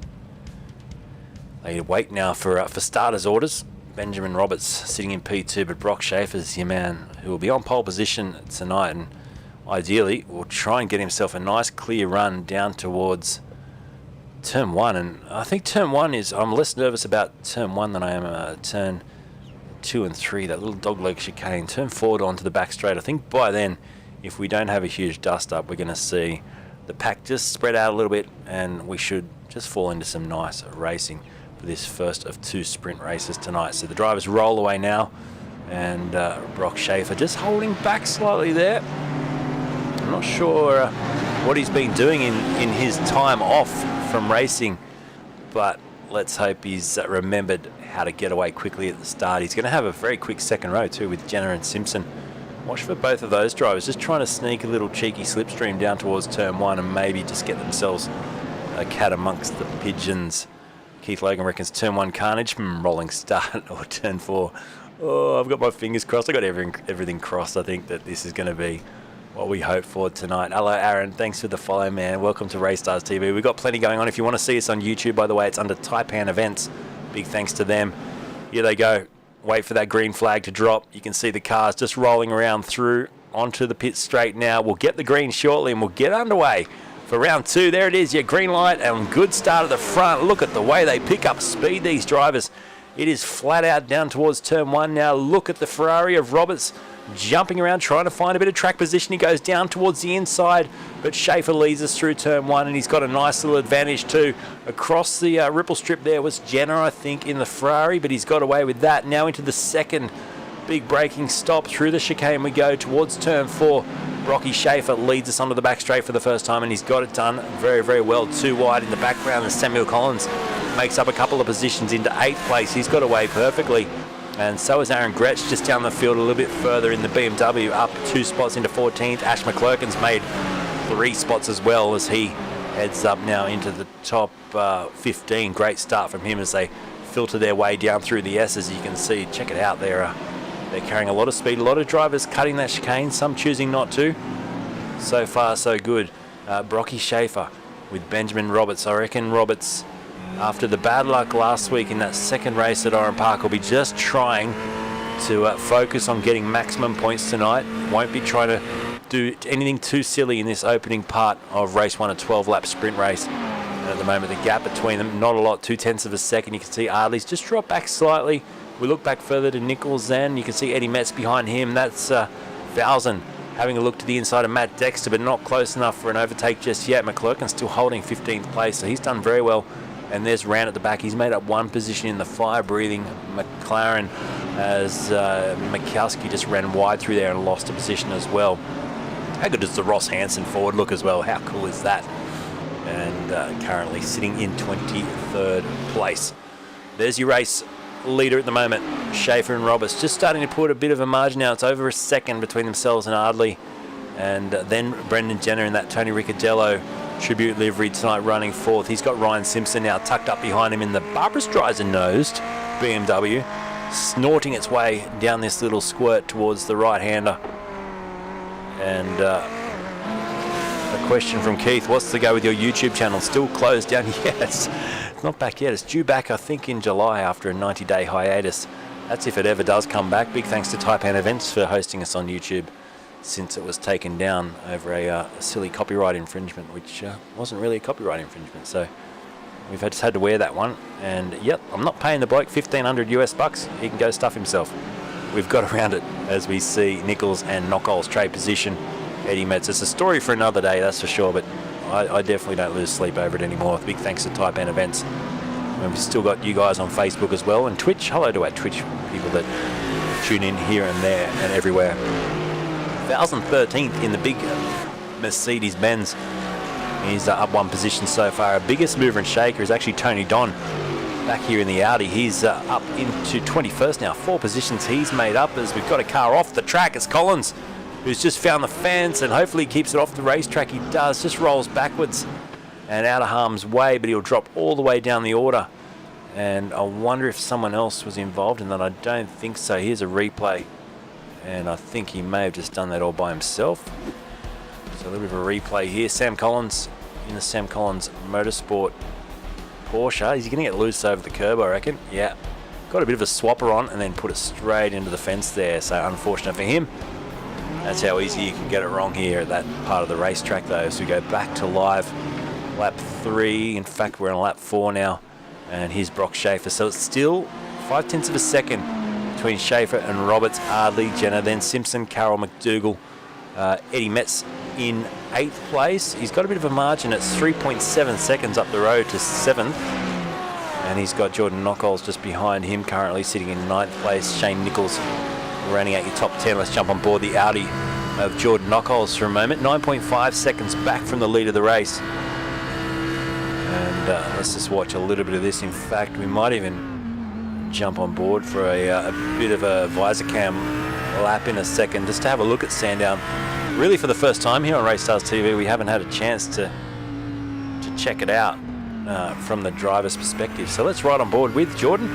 they wait now for starters orders. Benjamin Roberts sitting in P2, but Brock Schaefer's your man who will be on pole position tonight, and ideally will try and get himself a nice clear run down towards turn 1. And I think turn 1 is, I'm less nervous about turn 1 than I am turn 2 and 3, that little dogleg chicane. Turn forward onto the back straight. I think by then, if we don't have a huge dust up, we're going to see the pack just spread out a little bit, and we should just fall into some nice racing for this first of 2 sprint races tonight. So the drivers roll away now, and Brock Schaefer just holding back slightly there. I'm not sure what he's been doing in his time off from racing, but let's hope he's remembered how to get away quickly at the start. He's going to have a very quick second row too with Jenner and Simpson. Watch for both of those drivers just trying to sneak a little cheeky slipstream down towards turn 1 and maybe just get themselves a cat amongst the pigeons. Keith Logan reckons turn 1 carnage, rolling start, or turn 4. Oh, I've got my fingers crossed. I got everything crossed. I think that this is going to be what we hope for tonight. Hello, Aaron. Thanks for the follow, man. Welcome to RACESTARS TV. We've got plenty going on. If you want to see us on YouTube, by the way, it's under Taipan Events. Big thanks to them. Here they go. Wait for that green flag to drop. You can see the cars just rolling around through onto the pit straight now. We'll get the green shortly and we'll get underway for round 2. There it is, your green light, and good start at the front. Look at the way they pick up speed, these drivers. It is flat out down towards turn 1 now. Look at the Ferrari of Roberts jumping around, trying to find a bit of track position. He goes down towards the inside, but Schaefer leads us through turn 1, and he's got a nice little advantage too. Across the ripple strip there was Jenner, I think, in the Ferrari, but he's got away with that. Now into the second big braking stop. Through the chicane we go towards turn 4. Brocky Schaefer leads us onto the back straight for the first time, and he's got it done very, very well. 2 wide in the background, and Samuel Collins makes up a couple of positions into 8th place. He's got away perfectly. And so is Aaron Gretch just down the field a little bit further in the BMW, up 2 spots into 14th. Ash McClurkin's made 3 spots as well as he heads up now into the top 15. Great start from him as they filter their way down through the S's. You can see, check it out, they're carrying a lot of speed. A lot of drivers cutting that chicane, some choosing not to. So far, so good. Brocky Schaefer with Benjamin Roberts. I reckon Roberts, after the bad luck last week in that second race at Oran Park, will be just trying to focus on getting maximum points tonight. Won't be trying to do anything too silly in this opening part of race 1, a 12-lap sprint race. And at the moment, the gap between them, not a lot, 0.2 of a second. You can see Ardley's just dropped back slightly. We look back further to Nichols then. You can see Eddie Metz behind him. That's 1,000 having a look to the inside of Matt Dexter, but not close enough for an overtake just yet. McClurkin still holding 15th place, so he's done very well. And there's Rand at the back. He's made up 1 position in the fire-breathing McLaren as Mikowski just ran wide through there and lost a position as well. How good does the Ross Hansen forward look as well? How cool is that? And currently sitting in 23rd place. There's your race leader at the moment, Schaefer and Roberts. Just starting to put a bit of a margin now. It's over a second between themselves and Ardley. And then Brendan Jenner in that Tony Ricciardello tribute livery tonight running 4th. He's got Ryan Simpson now tucked up behind him in the Barbara Streisand-nosed BMW, snorting its way down this little squirt towards the right-hander. And a question from Keith, what's the go with your YouTube channel? Still closed down? Yes, it's not back yet. It's due back, I think, in July after a 90-day hiatus. That's if it ever does come back. Big thanks to Taipan Events for hosting us on YouTube, since it was taken down over a silly copyright infringement, which wasn't really a copyright infringement. So we've just had to wear that one. And yep, I'm not paying the bloke $1,500 US bucks. He can go stuff himself. We've got around it as we see Nichols and Knockoles trade position. Eddie Metz. It's a story for another day, that's for sure, but I definitely don't lose sleep over it anymore. Big thanks to Taipan Events. And we've still got you guys on Facebook as well, and Twitch. Hello to our Twitch people that tune in here and there and everywhere. 1013th in the big Mercedes-Benz. He's up 1 position so far. Our biggest mover and shaker is actually Tony Don back here in the Audi. He's up into 21st now. 4 positions he's made up as we've got a car off the track. It's Collins who's just found the fence and hopefully keeps it off the racetrack. He does, just rolls backwards and out of harm's way, but he'll drop all the way down the order. And I wonder if someone else was involved in that. I don't think so. Here's a replay. And I think he may have just done that all by himself. So a little bit of a replay here. Sam Collins in the Sam Collins Motorsport Porsche. Is he going to get loose over the curb, I reckon? Yeah. got a bit of a swapper on and then put it straight into the fence there. So unfortunate for him. That's how easy you can get it wrong here at that part of the racetrack though. So we go back to live lap 3. In fact, we're on lap 4 now. And here's Brock Schaefer. So it's still 0.5 of a second between Schaefer and Roberts, Ardley, Jenner, then Simpson, Carroll, McDougall, Eddie Metz in 8th place. He's got a bit of a margin. It's 3.7 seconds up the road to 7th. And he's got Jordan Knockolds just behind him, currently sitting in 9th place. Shane Nichols rounding out your top 10. Let's jump on board the Audi of Jordan Knockolds for a moment. 9.5 seconds back from the lead of the race. And let's just watch a little bit of this. In fact, we might even jump on board for a bit of a visor cam lap in a second, just to have a look at Sandown. Really, for the first time here on RACESTARS TV, we haven't had a chance to check it out from the driver's perspective. So let's ride on board with Jordan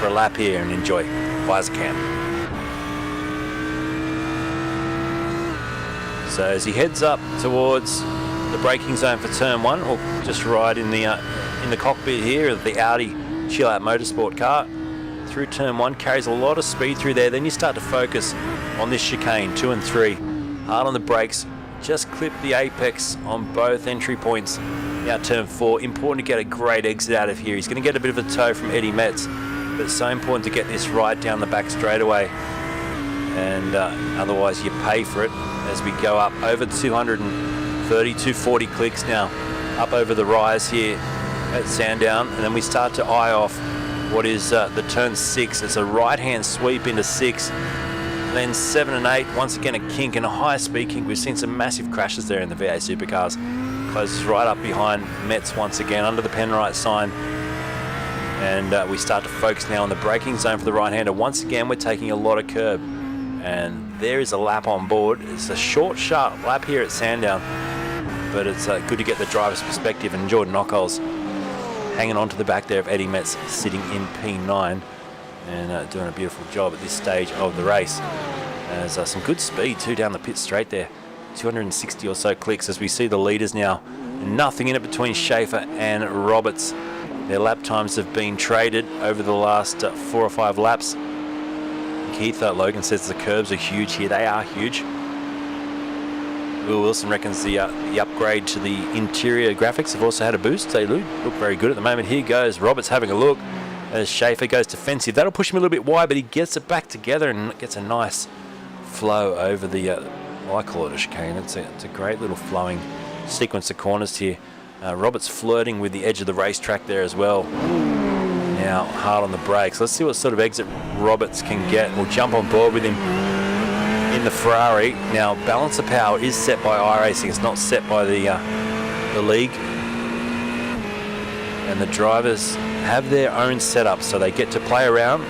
for a lap here and enjoy visor cam. So as he heads up towards the braking zone for turn 1, we'll just ride in the cockpit here of the Audi Chill Out Motorsport car through turn 1. Carries a lot of speed through there. Then you start to focus on this chicane 2 and 3. Hard on the brakes. Just clip the apex on both entry points. Now turn 4. Important to get a great exit out of here. He's going to get a bit of a tow from Eddie Metz, but it's so important to get this right down the back straightaway. And otherwise you pay for it as we go up over 230, 240 clicks now up over the rise here at Sandown. And then we start to eye off what is the turn 6. It's a right-hand sweep into 6. And then 7 and 8, once again a kink and a high speed kink. We've seen some massive crashes there in the V8 supercars. Closes right up behind Metz once again under the Penrite sign. And we start to focus now on the braking zone for the right-hander. Once again, we're taking a lot of curb. And there is a lap on board. It's a short, sharp lap here at Sandown. But it's good to get the driver's perspective. And Jordan Knockolds hanging on to the back there of Eddie Metz, sitting in P9. And doing a beautiful job at this stage of the race. There's some good speed too down the pit straight there. 260 or so clicks as we see the leaders now. Nothing in it between Schaefer and Roberts. Their lap times have been traded over the last 4 or 5 laps. Keith Logan says the curbs are huge here. They are huge. Will Wilson reckons the upgrade to the interior graphics have also had a boost. They look very good at the moment. Here goes Roberts having a look as Schaefer goes defensive. That'll push him a little bit wide, but he gets it back together and gets a nice flow over the, I call it a chicane. It's a great little flowing sequence of corners here. Roberts flirting with the edge of the racetrack there as well. Now hard on the brakes. Let's see what sort of exit Roberts can get. We'll jump on board with him in the Ferrari. Now balance of power is set by iRacing. It's not set by the league. And the drivers have their own setup, so they get to play around,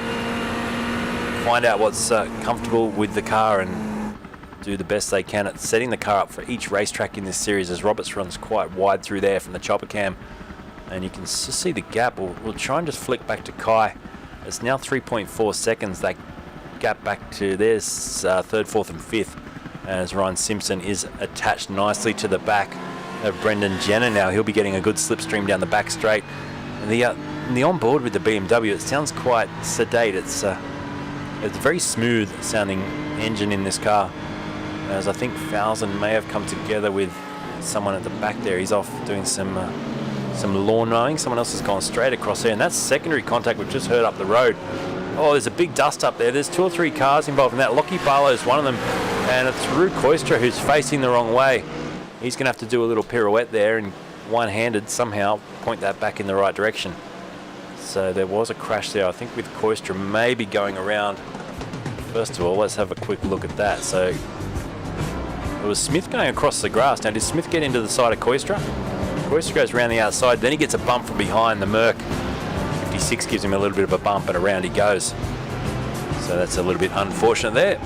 find out what's comfortable with the car and do the best they can at setting the car up for each racetrack in this series, as Roberts runs quite wide through there from the chopper cam. And you can just see the gap. We'll try and just flick back to Kai. It's now 3.4 seconds. That gap back to there's 3rd, 4th and 5th. As Ryan Simpson is attached nicely to the back of Brendan Jenner now. He'll be getting a good slipstream down the back straight. And the onboard with the BMW, it sounds quite sedate. It's a very smooth sounding engine in this car. As I think Falzon may have come together with someone at the back there. He's off doing some lawn mowing. Someone else has gone straight across there, and that's secondary contact we've just heard up the road. Oh, there's a big dust up there. There's 2 or 3 cars involved in that. Lockie Barlow is one of them, and it's Rue Koistra who's facing the wrong way. He's going to have to do a little pirouette there and one-handed somehow point that back in the right direction. So there was a crash there, I think, with Koistra maybe going around. First of all, let's have a quick look at that. So it was Smith going across the grass. Now, did Smith get into the side of Koistra? Koistra goes around the outside, then he gets a bump from behind. The Merc 56 gives him a little bit of a bump, and around he goes. So that's a little bit unfortunate there.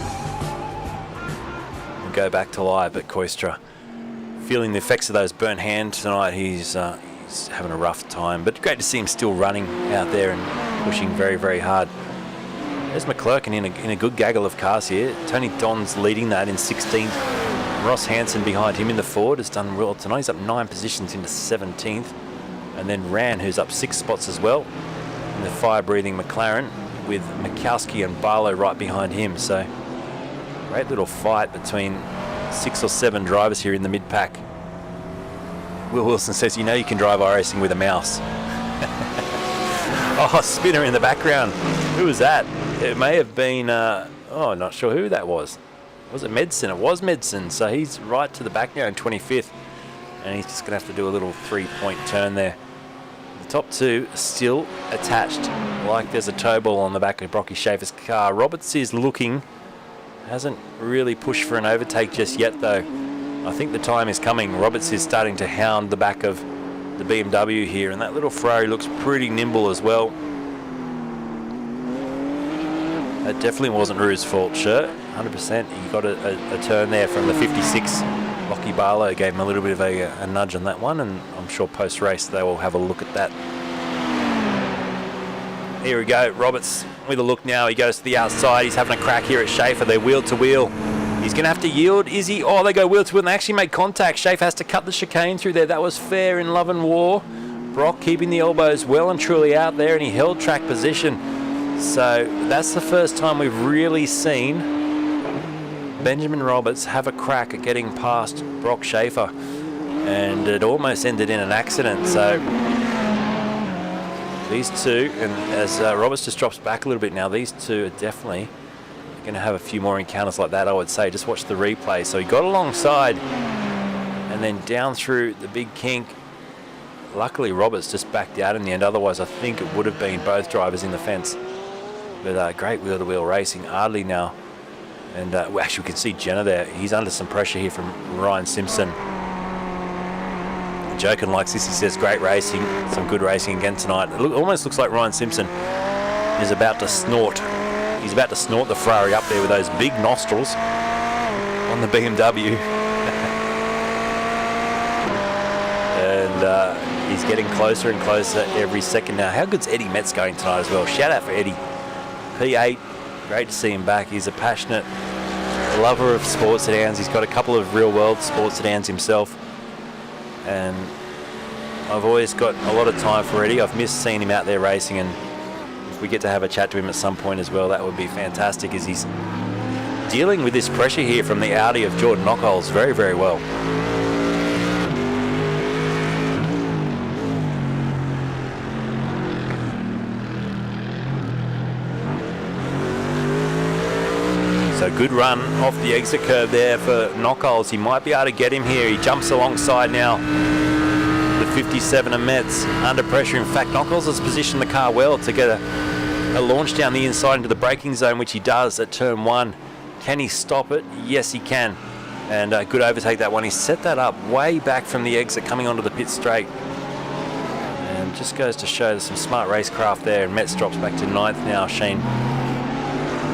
We'll go back to live, but Koistra feeling the effects of those burnt hands tonight. He's having a rough time, but great to see him still running out there and pushing very, very hard. There's McClurkin in a good gaggle of cars here. Tony Don's leading that in 16th. Ross Hansen behind him in the Ford has done well tonight. He's up 9 positions into 17th. And then Ran, who's up 6 spots as well. in the fire-breathing McLaren, with Mikowski and Barlow right behind him. So great little fight between 6 or 7 drivers here in the mid-pack. Will Wilson says, you know you can drive iRacing with a mouse. Oh, spinner in the background. Who was that? It may have been, not sure who that was. Was it Medson? It was Medson. So he's right to the back now in 25th. And he's just going to have to do a little 3-point turn there. The top 2 still attached, like there's a tow ball on the back of Brocky Schaefer's car. Roberts is looking, hasn't really pushed for an overtake just yet though. I think the time is coming. Roberts is starting to hound the back of the BMW here, and that little Ferrari looks pretty nimble as well. That definitely wasn't Rue's fault, sure. 100%. He got a turn there from the 56. Lockie Barlow gave him a little bit of a nudge on that one, and I'm sure post-race they will have a look at that. Here we go, Roberts with a look now. He goes to the outside. He's having a crack here at Schaefer. They're wheel to wheel. He's going to have to yield, is he? Oh, they go wheel to wheel and they actually make contact. Schaefer has to cut the chicane through there. That was fair in love and war. Brock keeping the elbows well and truly out there, and he held track position. So that's the first time we've really seen Benjamin Roberts have a crack at getting past Brock Schaefer, and it almost ended in an accident. So these two, and as Roberts just drops back a little bit now, these two are definitely going to have a few more encounters like that, I would say. Just watch the replay. So he got alongside and then down through the big kink. Luckily Roberts just backed out in the end, otherwise I think it would have been both drivers in the fence. But great wheel-to-wheel racing. Ardley now, and actually we can see Jenner there. He's under some pressure here from Ryan Simpson. Jokin likes this. He says great racing, some good racing again tonight. It almost looks like Ryan Simpson is about to snort. He's about to snort the Ferrari up there with those big nostrils on the BMW. And he's getting closer and closer every second now. How good's Eddie Metz going tonight as well? Shout out for Eddie. P8, great to see him back. He's a passionate lover of sports sedans. He's got a couple of real-world sports sedans himself. And I've always got a lot of time for Eddie. I've missed seeing him out there racing, and if we get to have a chat to him at some point as well, that would be fantastic, as he's dealing with this pressure here from the Audi of Jordan Knockholes very, very well. So good run off the exit curve there for Knockholes. He might be able to get him here. He jumps alongside now. The 57 of Metz under pressure. In fact, Knockholes has positioned the car well to get a launch down the inside into the braking zone, which he does at turn 1. Can he stop it? Yes, he can. And good overtake that one. He set that up way back from the exit coming onto the pit straight. And just goes to show there's some smart racecraft there. And Metz drops back to 9th now. Shane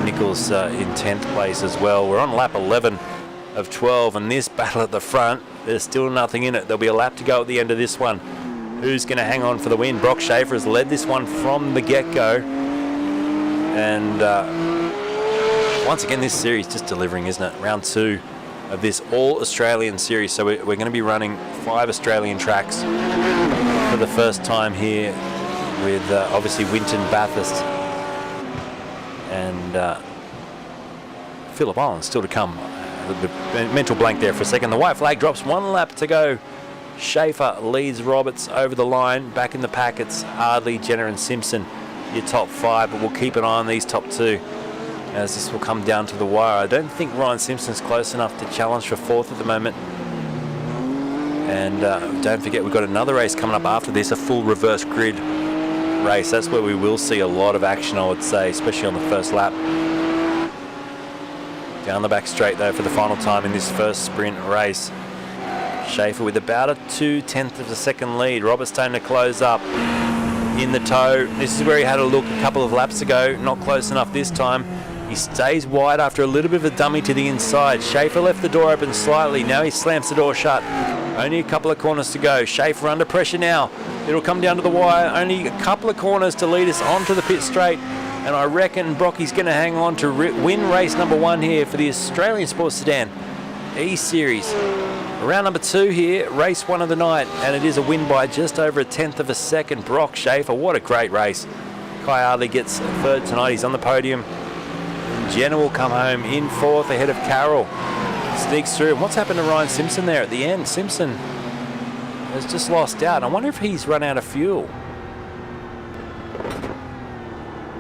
Nichols in 10th place as well. We're on lap 11 of 12, and this battle at the front, there's still nothing in it. There'll be a lap to go at the end of this one. Who's going to hang on for the win? Brock Schaefer has led this one from the get-go, and once again this series just delivering, isn't it? Round 2 of this all-Australian series. So we're going to be running 5 Australian tracks for the first time here, with obviously Winton, Bathurst, and Phillip Island still to come. The mental blank there for a second. The white flag drops, 1 lap to go. Schaefer leads Roberts over the line. Back in the pack, it's Ardley, Jenner and Simpson, your top 5, but we'll keep an eye on these top 2 as this will come down to the wire. I don't think Ryan Simpson's close enough to challenge for 4th at the moment. And don't forget, we've got another race coming up after this, a full reverse grid race. That's where we will see a lot of action, I would say, especially on the first lap. Down the back straight though for the final time in this first sprint race. Schaefer with about a 2/10 of a second lead. Roberts starting to close up in the tow. This is where he had a look a couple of laps ago. Not close enough this time. He stays wide after a little bit of a dummy to the inside. Schaefer left the door open slightly. Now he slams the door shut. Only a couple of corners to go. Schaefer under pressure now. It'll come down to the wire. Only a couple of corners to lead us onto the pit straight. And I reckon Brocky's going to hang on to win race number 1 here for the Australian Sports Sedan eSeries. Round number 2 here, race 1 of the night, and it is a win by just over a 10th of a second. Brock Schaefer, what a great race. Kai Ardley gets third tonight. He's on the podium. Jenna will come home in fourth ahead of Carroll. Sneaks through. And what's happened to Ryan Simpson there at the end? Simpson has just lost out. I wonder if he's run out of fuel.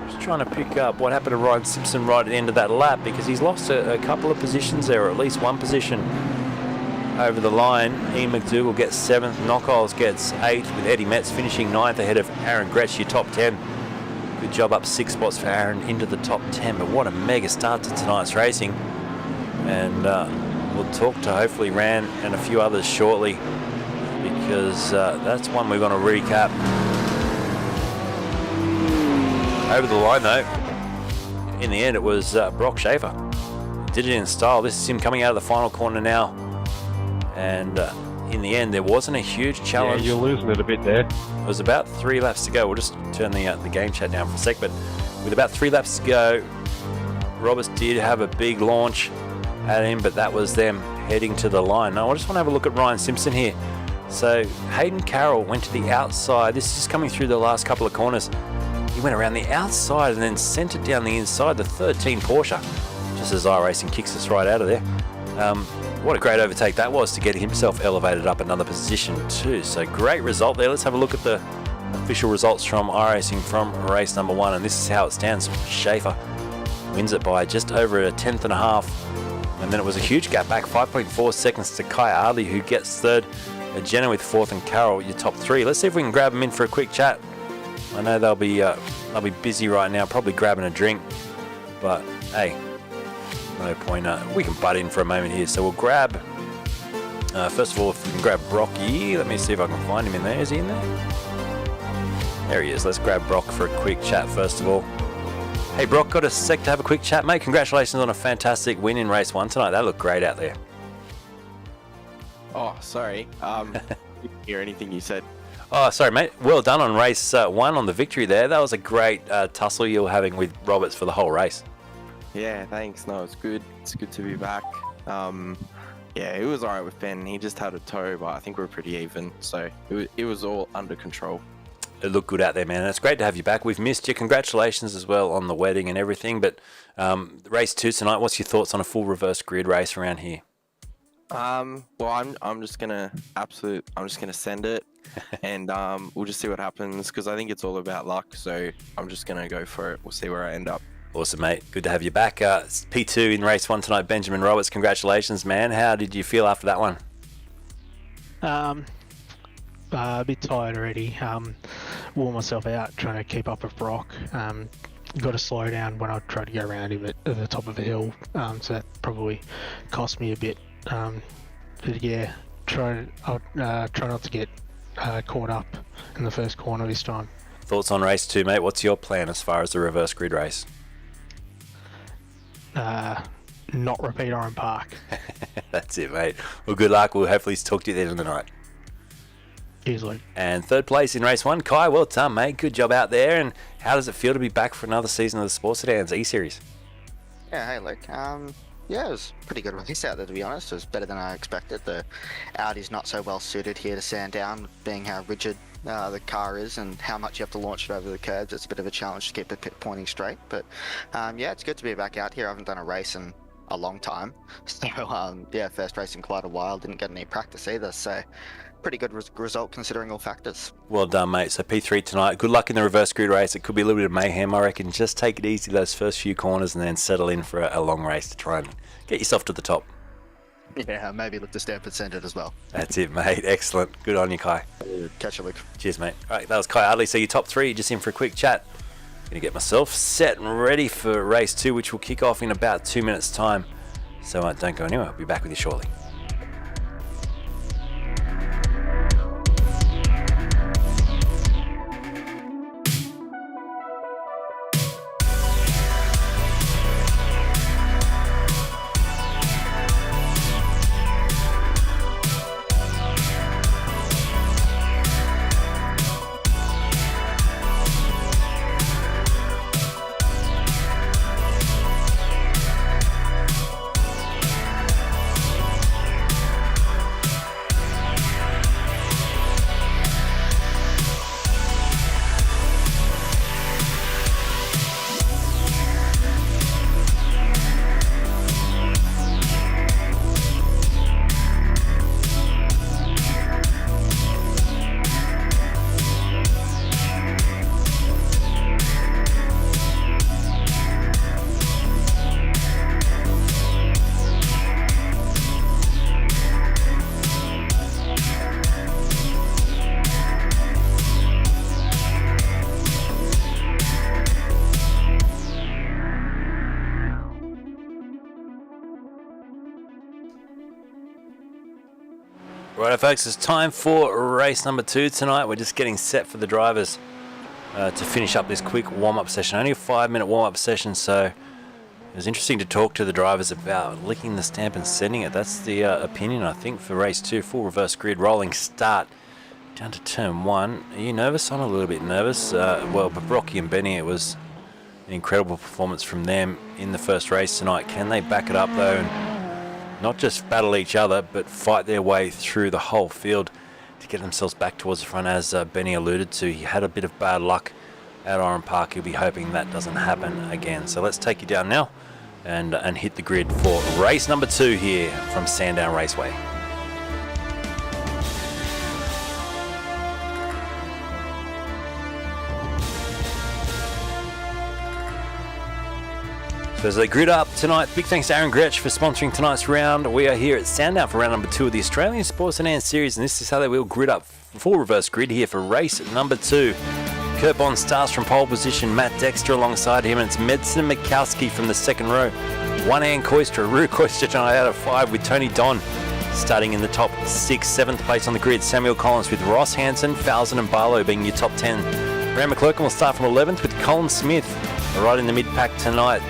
Just trying to pick up what happened to Ryan Simpson right at the end of that lap, because he's lost a couple of positions there, or at least one position over the line. Ian McDougall gets 7th. Knockolds gets 8th, with Eddie Metz finishing 9th ahead of Aaron Gretch, your top 10. Good job, up 6 spots for Aaron into the top 10. But what a mega start to tonight's racing. And we'll talk to hopefully Ran and a few others shortly, because that's one we're going to recap. Over the line though, in the end it was Brock Schaefer. Did it in style. This is him coming out of the final corner now. And in the end there wasn't a huge challenge. Yeah, you're losing it a bit there. It was about 3 laps to go. We'll just turn the game chat down for a sec. But with about 3 laps to go, Roberts did have a big launch at him, but that was them heading to the line. Now I just want to have a look at Ryan Simpson here. So Hayden Carroll went to the outside. This is just coming through the last couple of corners. He went around the outside and then sent it down the inside, the 13 Porsche, just as iRacing kicks us right out of there. What a great overtake that was to get himself elevated up another position too. So great result there. Let's have a look at the official results from iRacing from race number 1, and this is how it stands. Schaefer wins it by just over a 10th and a half, and then it was a huge gap back, 5.4 seconds to Kai Ardley, who gets 3rd. Jenna with 4th, and Carroll your top 3. Let's see if we can grab them in for a quick chat. I know they'll be busy right now, probably grabbing a drink, but hey, no point. We can butt in for a moment here. So we'll grab, first of all, if we can grab Brocky. Let me see if I can find him in there. Is he in there? There he is. Let's grab Brock for a quick chat first of all. Hey Brock, got a sec to have a quick chat, mate? Congratulations on a fantastic win in race 1 tonight. That looked great out there. Oh, sorry. Didn't hear anything you said. Oh, sorry, mate. Well done on race 1 on the victory there. That was a great tussle you were having with Roberts for the whole race. Yeah, thanks. No, it's good. It's good to be back. Yeah, it was all right with Ben. He just had a toe, but I think we're pretty even. So it was all under control. It looked good out there, man. It's great to have you back. We've missed you. Congratulations as well on the wedding and everything. But race 2 tonight, what's your thoughts on a full reverse grid race around here? Well, I'm just gonna send it, and we'll just see what happens, because I think it's all about luck. So I'm just gonna go for it. We'll see where I end up. Awesome, mate. Good to have you back. P2 in race 1 tonight, Benjamin Roberts. Congratulations, man. How did you feel after that one? A bit tired already. Wore myself out trying to keep up with Brock. Got to slow down when I tried to go around him at the top of a hill. So that probably cost me a bit. But yeah, I'll try not to get caught up in the first corner this time. Thoughts on race 2, mate? What's your plan as far as the reverse grid race? Not repeat Oran Park. That's it, mate. Well, good luck. We'll hopefully talk to you at the end of the night. Cheers, Luke. And 3rd place in race 1, Kai. Well done, mate. Good job out there. And how does it feel to be back for another season of the Sports Sedans eSeries? Yeah, hey Luke. Yeah, it was a pretty good race out there, to be honest. It was better than I expected. The Audi's not so well suited here to Sandown, being how rigid the car is and how much you have to launch it over the curbs. It's a bit of a challenge to keep the pit pointing straight. But yeah, it's good to be back out here. I haven't done a race in a long time. So yeah, first race in quite a while. Didn't get any practice either. So pretty good result considering all factors. Well done, mate. So P3 tonight. Good luck in the reverse grid race. It could be a little bit of mayhem, I reckon. Just take it easy those first few corners and then settle in for a long race to try and get yourself to the top. Yeah, maybe look to Stanford Centre as well. That's it, mate. Excellent. Good on you, Kai. Catch you, Luke. Cheers, mate. All right, that was Kai Ardley. So your top 3, just in for a quick chat. Going to get myself set and ready for race 2, which will kick off in about 2 minutes' time. So don't go anywhere. I'll be back with you shortly. Right, folks, it's time for race number 2 tonight. We're just getting set for the drivers to finish up this quick warm-up session. Only a 5-minute warm-up session, so it was interesting to talk to the drivers about licking the stamp and sending it. That's the opinion, I think, for race 2. Full reverse grid, rolling start down to turn 1. Are you nervous? I'm a little bit nervous. Well, but Brocky and Benny, it was an incredible performance from them in the first race tonight. Can they back it up, though, and not just battle each other, but fight their way through the whole field to get themselves back towards the front? As Benny alluded to, he had a bit of bad luck at Oran Park. He'll be hoping that doesn't happen again. So let's take you down now and hit the grid for race number 2 here from Sandown Raceway. So as they grid up tonight, big thanks to Aaron Gretch for sponsoring tonight's round. We are here at Sandown for round number 2 of the Australian Sports Sedans series, and this is how they will grid up. Full reverse grid here for race number 2. Kurt Bond starts from pole position, Matt Dexter alongside him, and it's Medson Mikowski from the second row. One-hand Koistra, Rue Koistra tonight out of 5 with Tony Don starting in the top 6. 7th place on the grid, Samuel Collins with Ross Hansen, Falzon and Barlow being your top 10. Graham McClurkin will start from 11th with Colin Smith right in the mid-pack tonight.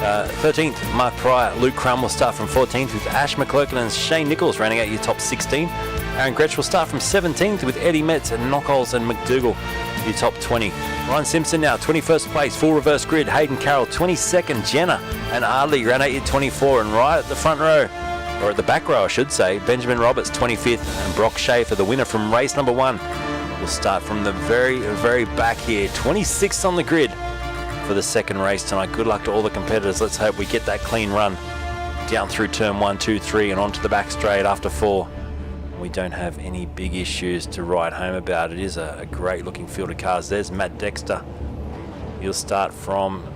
13th, Mark Pryor. Luke Crum will start from 14th with Ash McClurkin and Shane Nichols rounding out your top 16. Aaron Gretch will start from 17th with Eddie Metz and Knockholes and McDougall, your top 20. Ryan Simpson now 21st place, full reverse grid. Hayden Carroll 22nd, Jenna and Ardley round out your 24, and right at the front row, or at the back row I should say, Benjamin Roberts 25th and Brock Schaefer, the winner from race number 1, will start from the very, very back here, 26th on the grid for the second race tonight. Good luck to all the competitors. Let's hope we get that clean run down through turn 1, 2, 3 and onto the back straight after 4. We don't have any big issues to ride home about. It is a great looking field of cars. There's Matt Dexter. He'll start from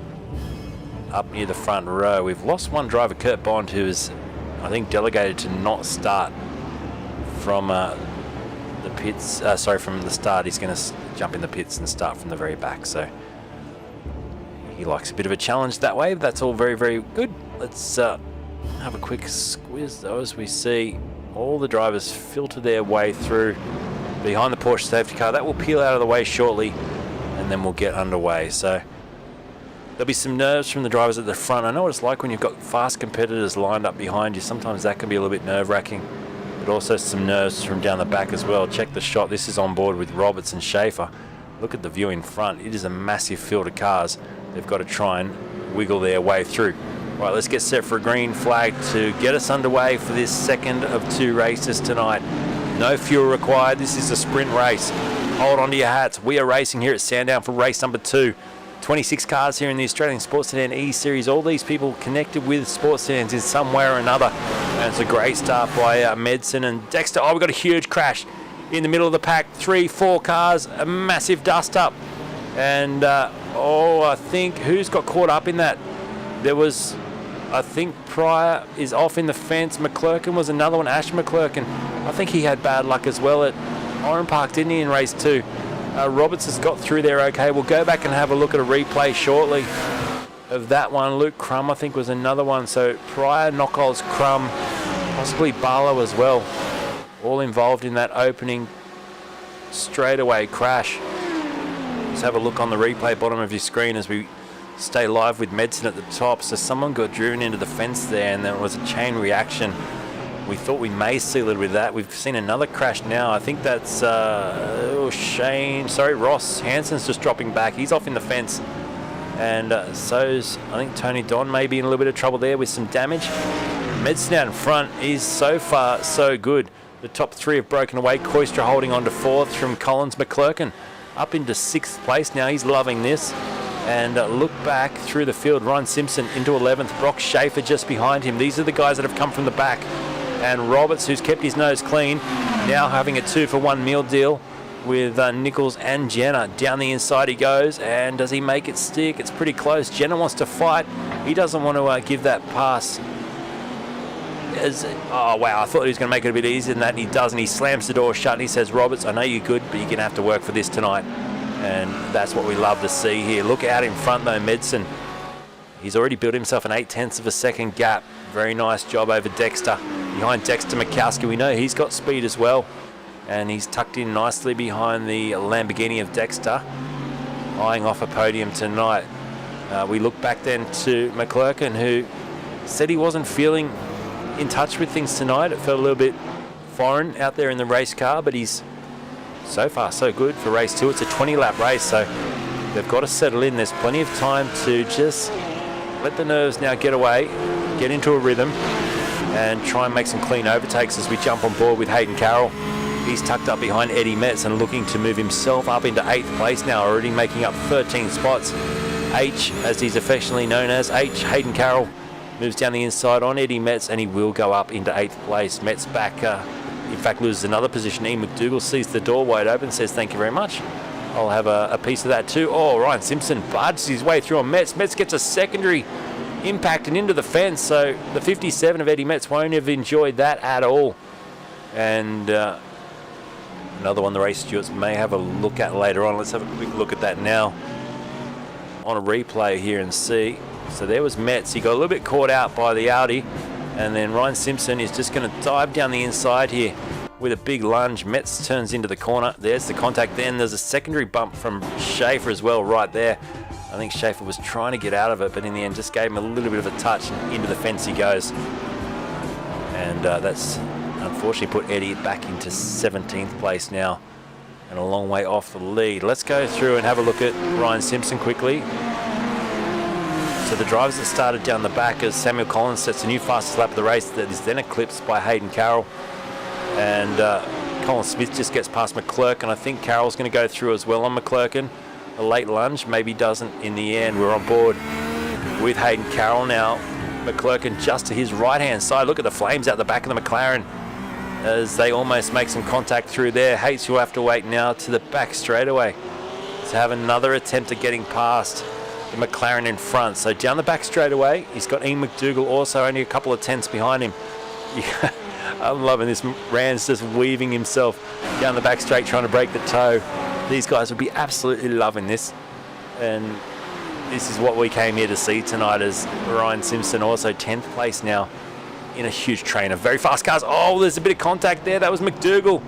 up near the front row. We've lost one driver, Kurt Bond, who is, I think, delegated to not start from the pits. From the start. He's going to jump in the pits and start from the very back. So he likes a bit of a challenge that way, but that's all very, very good. Let's have a quick squeeze though as we see all the drivers filter their way through behind the Porsche safety car. That will peel out of the way shortly and then we'll get underway. So there'll be some nerves from the drivers at the front. I know what it's like when you've got fast competitors lined up behind you. Sometimes that can be a little bit nerve-wracking, but also some nerves from down the back as well. Check the shot. This is on board with Roberts and Schaefer. Look at the view in front. It is a massive field of cars. They've got to try and wiggle their way through. Right, let's get set for a green flag to get us underway for this second of 2 races tonight. No fuel required. This is a sprint race. Hold on to your hats. We are racing here at Sandown for race number 2. 26 cars here in the Australian Sports Sedan eSeries. All these people connected with sports sedans in some way or another. And it's a great start by Medson and Dexter. Oh, we've got a huge crash in the middle of the pack. 3, 4 cars, a massive dust up. And I think who's got caught up in that? There was, I think Pryor is off in the fence. McClurkin was another one. Ash McClurkin, I think he had bad luck as well at Oran Park, didn't he, in race 2? Roberts has got through there okay. We'll go back and have a look at a replay shortly of that one. Luke Crum, I think, was another one. So Pryor, Knockholes, Crum, possibly Barlow as well, all involved in that opening straightaway crash. Just have a look on the replay bottom of your screen as we stay live with Medson at the top. So someone got driven into the fence there and there was a chain reaction. We thought we may see a little bit of that. We've seen another crash now. I think that's Ross Hansen's just dropping back. He's off in the fence. And so's, I think, Tony Don may be in a little bit of trouble there with some damage. Medson out in front is so far so good. The top 3 have broken away. Koistra holding on to 4th from Collins. McClurkin up into 6th place now. He's loving this. And look back through the field. Ryan Simpson into 11th. Brock Schaefer just behind him. These are the guys that have come from the back. And Roberts, who's kept his nose clean, now having a 2-for-1 meal deal with Nichols and Jenna. Down the inside he goes, and does he make it stick? It's pretty close. Jenna wants to fight. He doesn't want to give that pass. Oh wow, I thought he was going to make it a bit easier than that, and he doesn't. He slams the door shut and he says, Roberts, I know you're good, but you're going to have to work for this tonight. And that's what we love to see here. Look out in front though, Medson. He's already built himself an 0.8 of a second gap. Very nice job over Dexter. behind Dexter Mikowski. We know he's got speed as well, and he's tucked in nicely behind the Lamborghini of Dexter, eyeing off a podium tonight. We look back then to McClurkin, who said he wasn't feeling in touch with things tonight. It felt a little bit foreign out there in the race car, but he's so far so good for race 2. It's a 20-lap race, so they've got to settle in. There's plenty of time to just let the nerves now get away, get into a rhythm, and try and make some clean overtakes as we jump on board with Hayden Carroll. He's tucked up behind Eddie Metz and looking to move himself up into 8th place now, already making up 13 spots. H, as he's affectionately known as, Hayden Carroll, moves down the inside on Eddie Metz, and he will go up into 8th place. Metz back, in fact, loses another position. Ian McDougall sees the door wide open, says thank you very much. I'll have a piece of that too. Oh, Ryan Simpson barges his way through on Metz. Metz gets a secondary impact and into the fence, so the 57 of Eddie Metz won't have enjoyed that at all. And another one the race stewards may have a look at later on. Let's have a quick look at that now on a replay here and see. So there was Metz. He got a little bit caught out by the Audi, and then Ryan Simpson is just going to dive down the inside here with a big lunge. Metz turns into the corner. There's the contact. Then there's a secondary bump from Schaefer as well right there. I think Schaefer was trying to get out of it, but in the end just gave him a little bit of a touch, and into the fence he goes. And that's unfortunately put Eddie back into 17th place now, and a long way off the lead. Let's go through and have a look at Ryan Simpson quickly. So the drivers that started down the back as Samuel Collins sets a new fastest lap of the race that is then eclipsed by Hayden Carroll. And Colin Smith just gets past McClurkin. I think Carroll's going to go through as well on McClurkin. A late lunge, maybe doesn't in the end. We're on board with Hayden Carroll now. McClurkin just to his right-hand side. Look at the flames out the back of the McLaren as they almost make some contact through there. Hayes will have to wait now to the back straightaway to have another attempt at getting past the McLaren in front. So down the back straightaway, he's got Ian McDougall also only a couple of tenths behind him. I'm loving this. Rand's just weaving himself down the back straight trying to break the toe. These guys would be absolutely loving this, and this is what we came here to see tonight, as Ryan Simpson also 10th place now in a huge train of very fast cars. Oh, there's a bit of contact there. That was McDougall.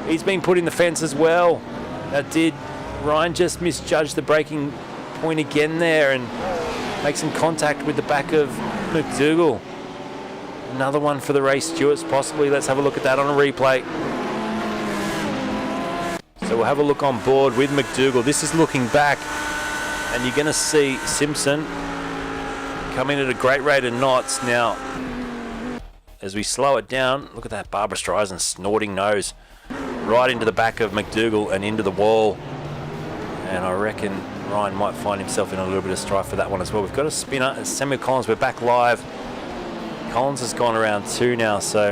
He's been put in the fence as well. That did. Ryan just misjudged the braking point again there and make some contact with the back of McDougall. Another one for the race stewards possibly. Let's have a look at that on a replay. So we'll have a look on board with McDougall. This is looking back, and you're going to see Simpson coming at a great rate of knots. Now, as we slow it down, look at that Barbara Streisand snorting nose right into the back of McDougall and into the wall. And I reckon Ryan might find himself in a little bit of strife for that one as well. We've got a spinner. It's Samuel Collins. We're back live. Collins has gone around 2 now, so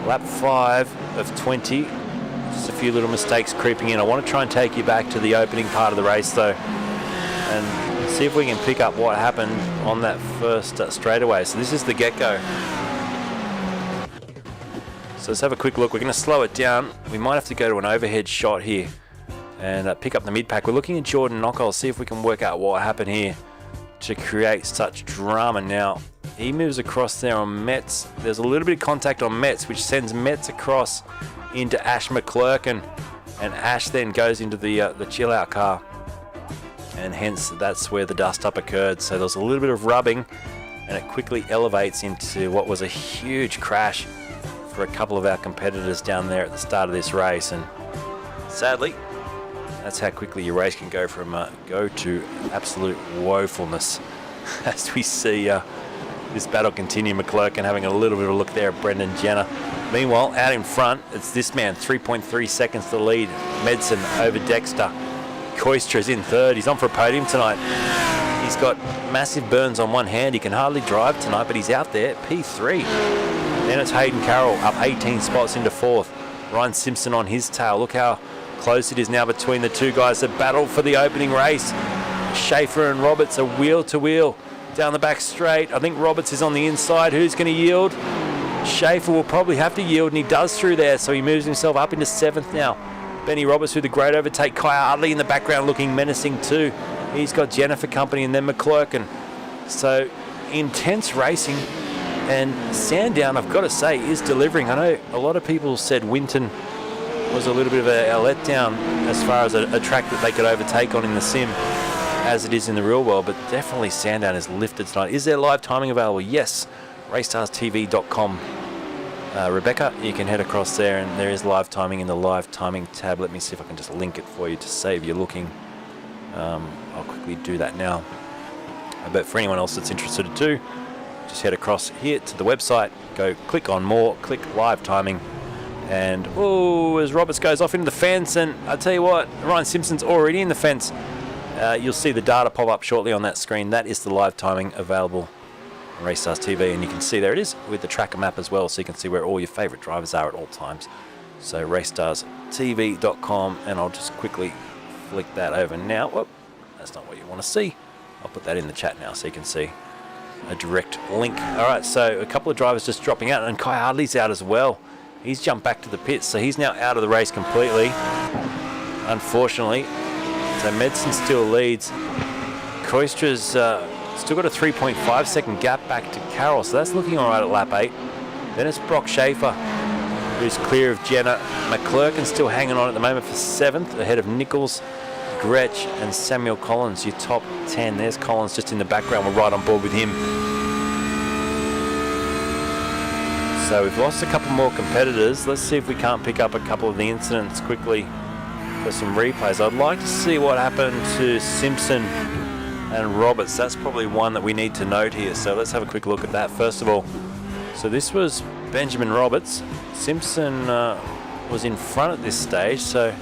lap 5 of 20. Just a few little mistakes creeping in. I want to try and take you back to the opening part of the race though, and see if we can pick up what happened on that first straightaway. So this is the get-go. So let's have a quick look. We're going to slow it down. We might have to go to an overhead shot here and pick up the mid-pack. We're looking at Jordan Knockoll, see if we can work out what happened here to create such drama. Now, he moves across there on Metz. There's a little bit of contact on Metz, which sends Metz across into Ash McClurkin, and Ash then goes into the chill-out car, and hence that's where the dust-up occurred. So there was a little bit of rubbing, and it quickly elevates into what was a huge crash for a couple of our competitors down there at the start of this race. And sadly, that's how quickly your race can go from go to absolute woefulness as we see this battle continue. McClurkin having a little bit of a look there at Brendan Jenner. Meanwhile, out in front, it's this man, 3.3 seconds to lead. Medson over Dexter. Koistra's in third. He's on for a podium tonight. He's got massive burns on one hand. He can hardly drive tonight, but he's out there, P3. Then it's Hayden Carroll up 18 spots into fourth. Ryan Simpson on his tail. Look how close it is now between the two guys that battle for the opening race. Schaefer and Roberts are wheel to wheel down the back straight. I think Roberts is on the inside. Who's going to yield? Schaefer will probably have to yield, and he does through there, so he moves himself up into 7th now. Benny Roberts with a great overtake. Kai Ardley in the background looking menacing too. He's got Jennifer company and then McClurkin. So intense racing And Sandown, I've got to say, is delivering. I know a lot of people said Winton was a little bit of a letdown as far as a track that they could overtake on in the sim, as it is in the real world, but definitely Sandown is lifted tonight. Is there live timing available? Yes, RACESTARS TV.com. Rebecca, you can head across there, and there is live timing in the live timing tab. Let me see if I can just link it for you to save you looking. I'll quickly do that now. But for anyone else that's interested too, just head across here to the website, go click on more, click live timing, and as Roberts goes off into the fence, and I tell you what, Ryan Simpson's already in the fence. You'll see the data pop up shortly on that screen. That is the live timing available on RACESTARS TV, and you can see there it is with the tracker map as well, so you can see where all your favourite drivers are at all times. So RACESTARSTV.com, and I'll just quickly flick that over now. Whoop, that's not what you want to see. I'll put that in the chat now so you can see a direct link. All right, so a couple of drivers just dropping out, and Kai Hardley's out as well. He's jumped back to the pits, so he's now out of the race completely, unfortunately. So Medson still leads. Koistra's still got a 3.5 second gap back to Carroll, so that's looking all right at lap 8. Then it's Brock Schaefer, who's clear of Jenna. McClurkin's still hanging on at the moment for 7th, ahead of Nichols, Gretch and Samuel Collins, your top 10. There's Collins just in the background. We're right on board with him. So we've lost a couple more competitors. Let's see if we can't pick up a couple of the incidents quickly for some replays. I'd like to see what happened to Simpson and Roberts. That's probably one that we need to note here. So let's have a quick look at that first of all. So this was Benjamin Roberts. Simpson was in front at this stage, so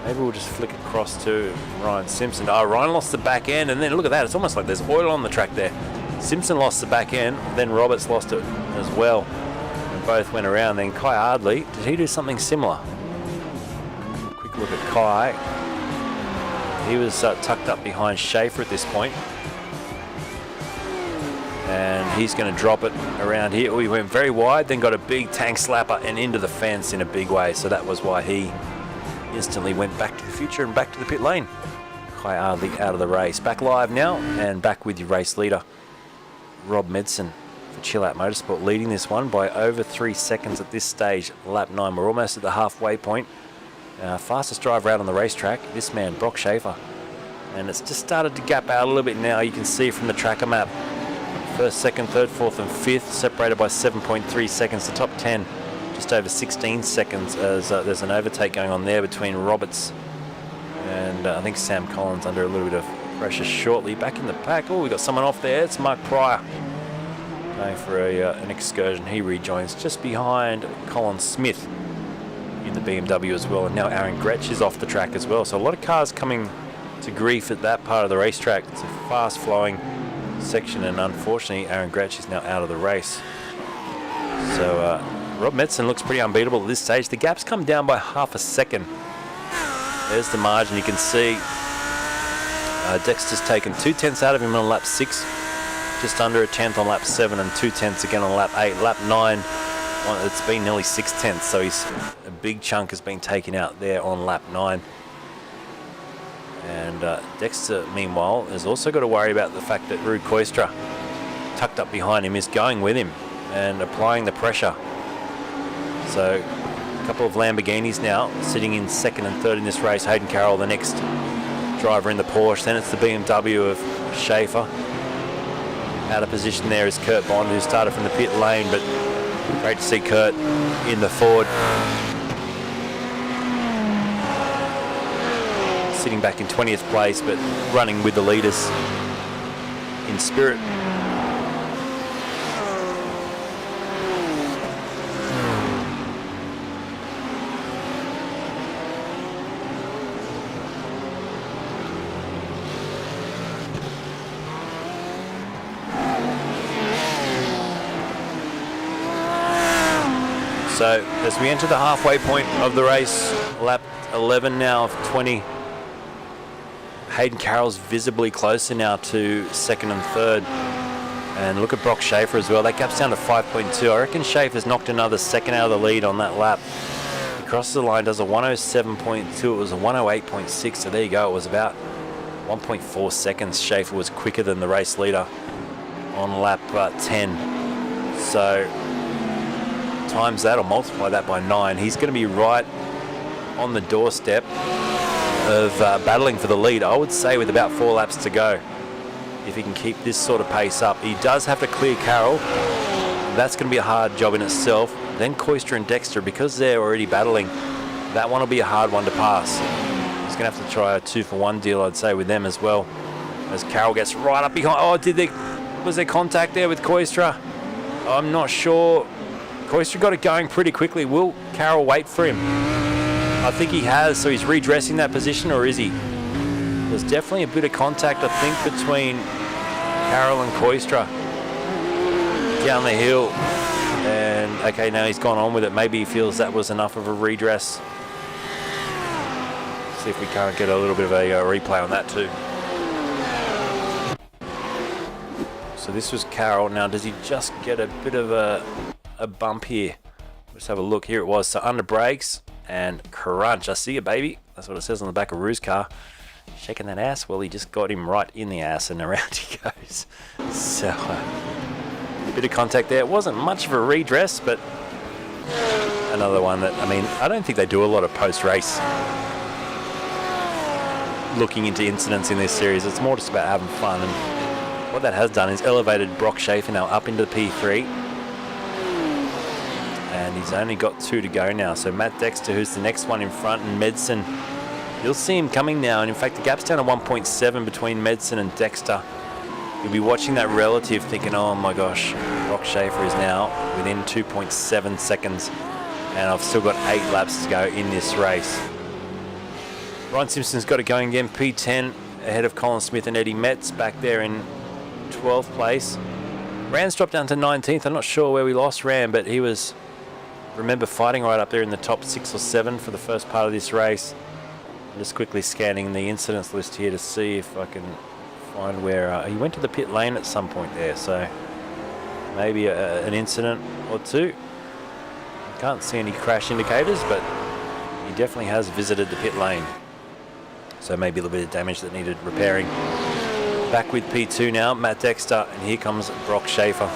maybe we'll just flick across to Ryan Simpson. Oh, Ryan lost the back end, and then look at that. It's almost like there's oil on the track there. Simpson lost the back end, then Roberts lost it as well. And both went around. Then Kai Hardley, did he do something similar? Quick look at Kai. He was tucked up behind Schaefer at this point. And he's going to drop it around here. Oh, he went very wide, then got a big tank slapper and into the fence in a big way. So that was why he instantly went back to the future and back to the pit lane. Kai Hardley out of the race. Back live now and back with your race leader, Rob Medson for Chill Out Motorsport, leading this one by over 3 seconds at this stage. Lap 9, we're almost at the halfway point. Fastest driver out on the racetrack, this man, Brock Schaefer. And it's just started to gap out a little bit now. You can see from the tracker map. First, second, third, fourth and fifth separated by 7.3 seconds. The top 10 just over 16 seconds as there's an overtake going on there between Roberts and I think Sam Collins under a little bit of pressure shortly. Back in the pack. Oh, we got someone off there. It's Mark Pryor going for an excursion. He rejoins just behind Colin Smith in the BMW as well. And now Aaron Gretch is off the track as well. So a lot of cars coming to grief at that part of the racetrack. It's a fast flowing section, and unfortunately Aaron Gretch is now out of the race. So Rob Medson looks pretty unbeatable at this stage. The gap's come down by half a second. There's the margin. You can see Dexter's taken 2/10 out of him on lap 6, just under a tenth on lap 7, and 2/10 again on lap 8. Lap 9, well, it's been nearly 6/10, so a big chunk has been taken out there on lap 9. And Dexter, meanwhile, has also got to worry about the fact that Rue Koistra, tucked up behind him, is going with him and applying the pressure. So a couple of Lamborghinis now sitting in second and third in this race. Hayden Carroll, the next driver in the Porsche. Then it's the BMW of Schaefer. Out of position there is Kurt Bond, who started from the pit lane, but great to see Kurt in the Ford. Sitting back in 20th place, but running with the leaders in spirit. So as we enter the halfway point of the race, lap 11 now of 20, Hayden Carroll's visibly closer now to second and third. And look at Brock Schaefer as well. That gap's down to 5.2. I reckon Schaefer's knocked another second out of the lead on that lap. He crosses the line, does a 107.2. It was a 108.6. So there you go. It was about 1.4 seconds. Schaefer was quicker than the race leader on lap 10. So times that or multiply that by 9. He's going to be right on the doorstep of battling for the lead, I would say, with about 4 laps to go. If he can keep this sort of pace up. He does have to clear Carroll. That's going to be a hard job in itself. Then Koistra and Dexter, because they're already battling, that one will be a hard one to pass. He's going to have to try a 2-for-1 deal, I'd say, with them as well. As Carroll gets right up behind. Oh, was there contact there with Koistra? I'm not sure. Koistra got it going pretty quickly. Will Carroll wait for him? I think he has, so he's redressing that position, or is he? There's definitely a bit of contact, I think, between Carroll and Koistra down the hill. And okay, now he's gone on with it. Maybe he feels that was enough of a redress. See if we can't get a little bit of a replay on that too. So this was Carroll. Now, does he just get a bit of a bump here? Let's have a look. Here it was. So under brakes and crunch. I see you, baby. That's what it says on the back of Roo's car. Shaking that ass. Well, he just got him right in the ass and around he goes. So a bit of contact there. It wasn't much of a redress, but another one that, I mean, I don't think they do a lot of post-race looking into incidents in this series. It's more just about having fun, and what that has done is elevated Brock Schaefer now up into the P3, and he's only got 2 to go now. So Matt Dexter, who's the next one in front, and Medson, you'll see him coming now, and in fact the gap's down to 1.7 between Medson and Dexter. You'll be watching that relative thinking, oh my gosh, Brock Schaefer is now within 2.7 seconds, and I've still got 8 laps to go in this race. Ryan Simpson's got it going again, P10 ahead of Colin Smith and Eddie Metz back there in 12th place. Rand's dropped down to 19th. I'm not sure where we lost Rand, but he was, remember, fighting right up there in the top 6 or 7 for the first part of this race. I'm just quickly scanning the incidents list here to see if I can find where he went to the pit lane at some point there, so maybe an incident or two. Can't see any crash indicators, but he definitely has visited the pit lane, so maybe a little bit of damage that needed repairing. Back with P2 now, Matt Dexter, and here comes Brock Schaefer.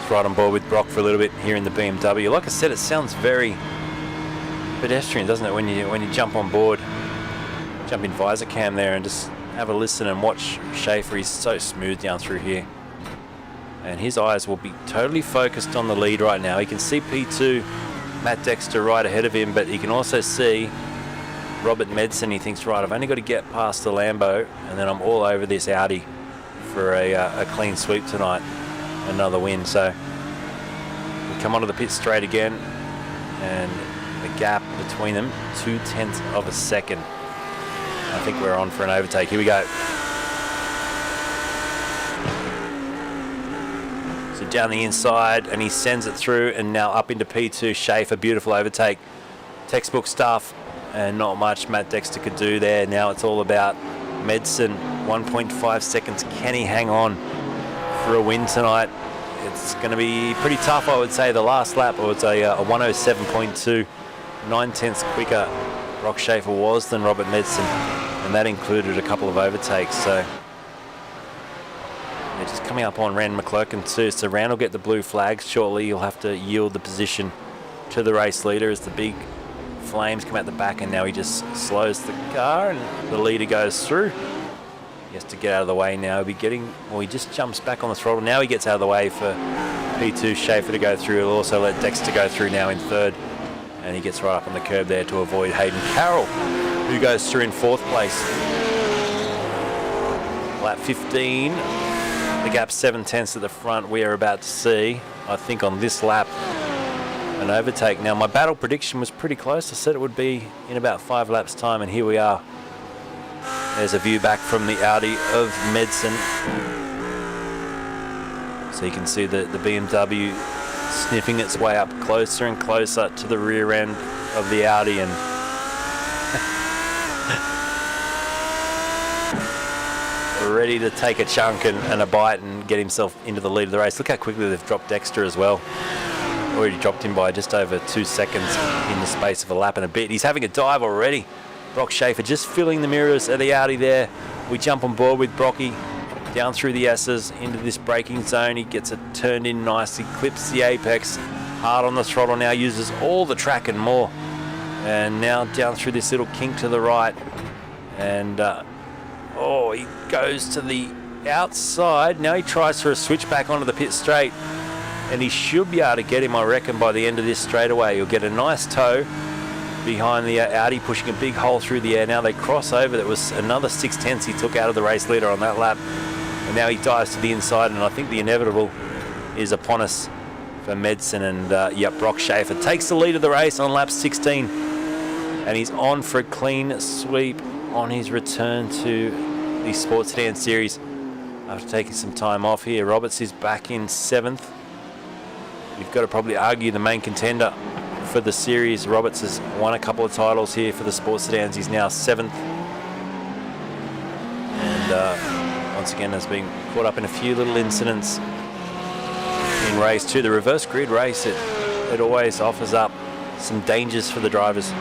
He's right on board with Brock for a little bit here in the BMW. Like I said, it sounds very pedestrian, doesn't it, when you jump on board, jump in visor cam there and just have a listen and watch Schaefer. He's so smooth down through here, and his eyes will be totally focused on the lead right now. He can see P2, Matt Dexter, right ahead of him, but he can also see Robert Medson. He thinks, right, I've only got to get past the Lambo, and then I'm all over this Audi for a clean sweep tonight, another win. So we come onto the pit straight again, and the gap between them, 0.2 of a second. I think we're on for an overtake. Here we go. So down the inside, and he sends it through, and now up into P2. Schaefer, beautiful overtake. Textbook stuff, and not much Matt Dexter could do there. Now it's all about Medson. 1.5 seconds. Can he hang on for a win tonight? It's going to be pretty tough, I would say. The last lap, I would say a 107.2, 9/10 quicker Brock Schaefer was than Robert Medson, and that included a couple of overtakes. So they're just coming up on Rand McClurkin too. So Rand will get the blue flag shortly. He'll have to yield the position to the race leader as the big flames come out the back, and now he just slows the car and the leader goes through. He has to get out of the way now. He'll be getting, well, he just jumps back on the throttle. Now he gets out of the way for P2 Schaefer to go through. He'll also let Dexter go through now in 3rd. And he gets right up on the curb there to avoid Hayden Carroll, who goes through in 4th place. Lap 15, the gap 7/10 at the front. We are about to see, I think on this lap, an overtake. Now my battle prediction was pretty close. I said it would be in about 5 laps time, and here we are. There's a view back from the Audi of Medson. So you can see the BMW sniffing its way up closer and closer to the rear end of the Audi, and ready to take a chunk and a bite and get himself into the lead of the race. Look how quickly they've dropped Dexter as well. Already dropped him by just over 2 seconds in the space of a lap and a bit. He's having a dive already. Brock Schaefer just filling the mirrors of the Audi there. We jump on board with Brocky. down through the S's into this braking zone. He gets it turned in nicely, clips the apex, hard on the throttle now, uses all the track and more. And now down through this little kink to the right. And, he goes to the outside. Now he tries for a switch back onto the pit straight. And he should be able to get him, I reckon, by the end of this straightaway. He'll get a nice tow behind the Audi, pushing a big hole through the air. Now they cross over. That was another 6/10 he took out of the race leader on that lap. And now he dives to the inside, and I think the inevitable is upon us for Medson. And Brock Schaefer takes the lead of the race on lap 16. And he's on for a clean sweep on his return to the Sports Sedan Series after taking some time off here. Roberts is back in 7th. You've got to probably argue the main contender for the series. Roberts has won a couple of titles here for the Sports Sedans. He's now 7th. And once again has been caught up in a few little incidents in race 2. The reverse grid race, it always offers up some dangers for the drivers.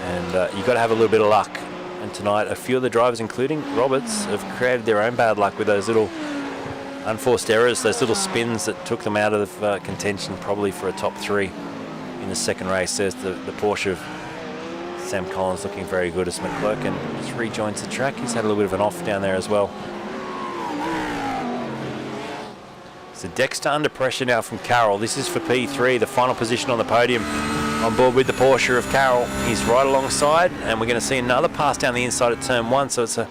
And you've got to have a little bit of luck. And tonight, a few of the drivers, including Roberts, have created their own bad luck with those little unforced errors, those little spins that took them out of contention probably for a top 3 in the second race. There's the Porsche of Sam Collins looking very good as McClurkin just rejoins the track. He's had a little bit of an off down there as well. So Dexter under pressure now from Carroll. This is for P3, the final position on the podium. On board with the Porsche of Carroll. He's right alongside, and we're going to see another pass down the inside at turn 1. So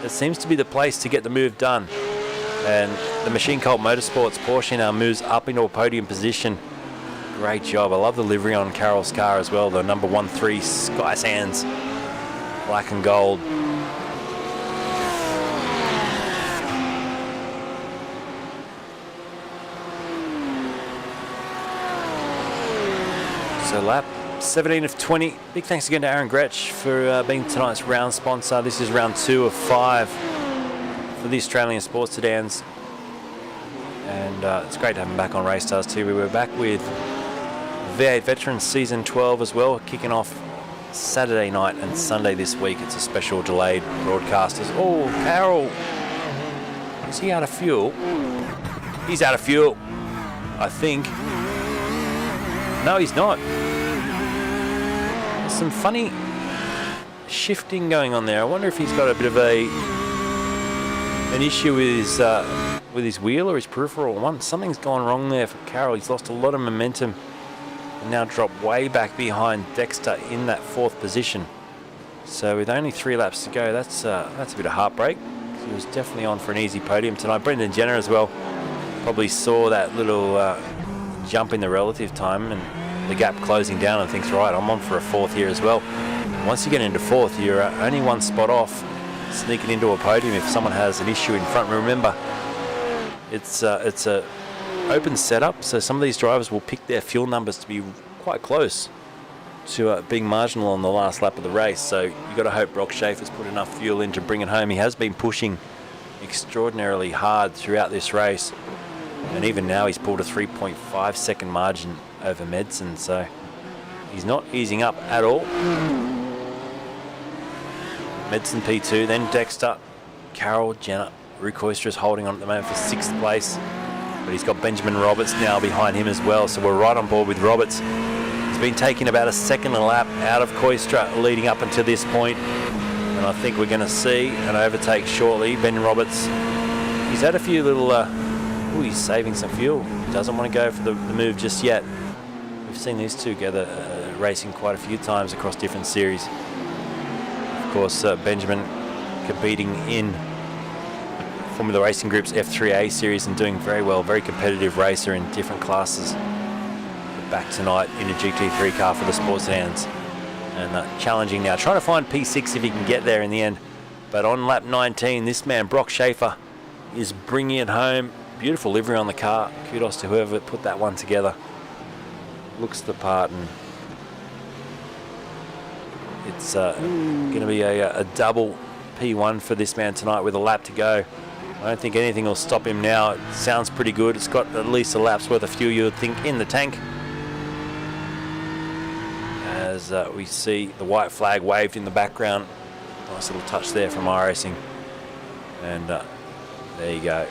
it seems to be the place to get the move done. And the Machine Cult Motorsports Porsche now moves up into a podium position. Great job. I love the livery on Carroll's car as well. The number 13 Sky Sands, black and gold. So lap 17 of 20. Big thanks again to Aaron Gretch for being tonight's round sponsor. This is round 2 of 5 for the Australian Sports Sedans. And it's great to have him back on RACESTARS TV. We were back with V8 Veterans Season 12 as well, kicking off Saturday night and Sunday this week. It's a special delayed broadcast. Oh, Carroll. Is he out of fuel? He's out of fuel, I think. No, he's not. There's some funny shifting going on there. I wonder if he's got a bit of an issue with his wheel or his peripheral. Something's gone wrong there for Carroll. He's lost a lot of momentum and now dropped way back behind Dexter in that 4th position. So with only 3 laps to go, that's a bit of heartbreak. He was definitely on for an easy podium tonight. Brendan Jenner as well probably saw that little jump in the relative time and the gap closing down and thinks, right, I'm on for a 4th here as well. Once you get into 4th, you're only 1 spot off sneaking into a podium if someone has an issue in front. Remember, it's a open setup, so some of these drivers will pick their fuel numbers to be quite close to being marginal on the last lap of the race. So you've got to hope Brock Schaefer's put enough fuel in to bring it home. He has been pushing extraordinarily hard throughout this race. And even now he's pulled a 3.5 second margin over Medson, so he's not easing up at all. Medson P2, then Dexter, Carroll, Jenner. Rick Hoyster is holding on at the moment for 6th place, but he's got Benjamin Roberts now behind him as well, so we're right on board with Roberts. He's been taking about a second a lap out of Hoyster leading up until this point, and I think we're going to see an overtake shortly. Ben Roberts, he's had a few little he's saving some fuel. Doesn't want to go for the move just yet. We've seen these two together racing quite a few times across different series. Of course, Benjamin competing in Formula Racing Group's F3A series and doing very well. Very competitive racer in different classes. Back tonight in a GT3 car for the Sports Sedans. And challenging now. Trying to find P6 if he can get there in the end. But on lap 19, this man, Brock Schaefer, is bringing it home. Beautiful livery on the car. Kudos to whoever put that one together. Looks the part, and it's going to be a double P1 for this man tonight with a lap to go. I don't think anything will stop him now. It sounds pretty good. It's got at least a lap's worth of fuel, you would think, in the tank. As we see the white flag waved in the background Nice little touch there from iRacing. And there you go.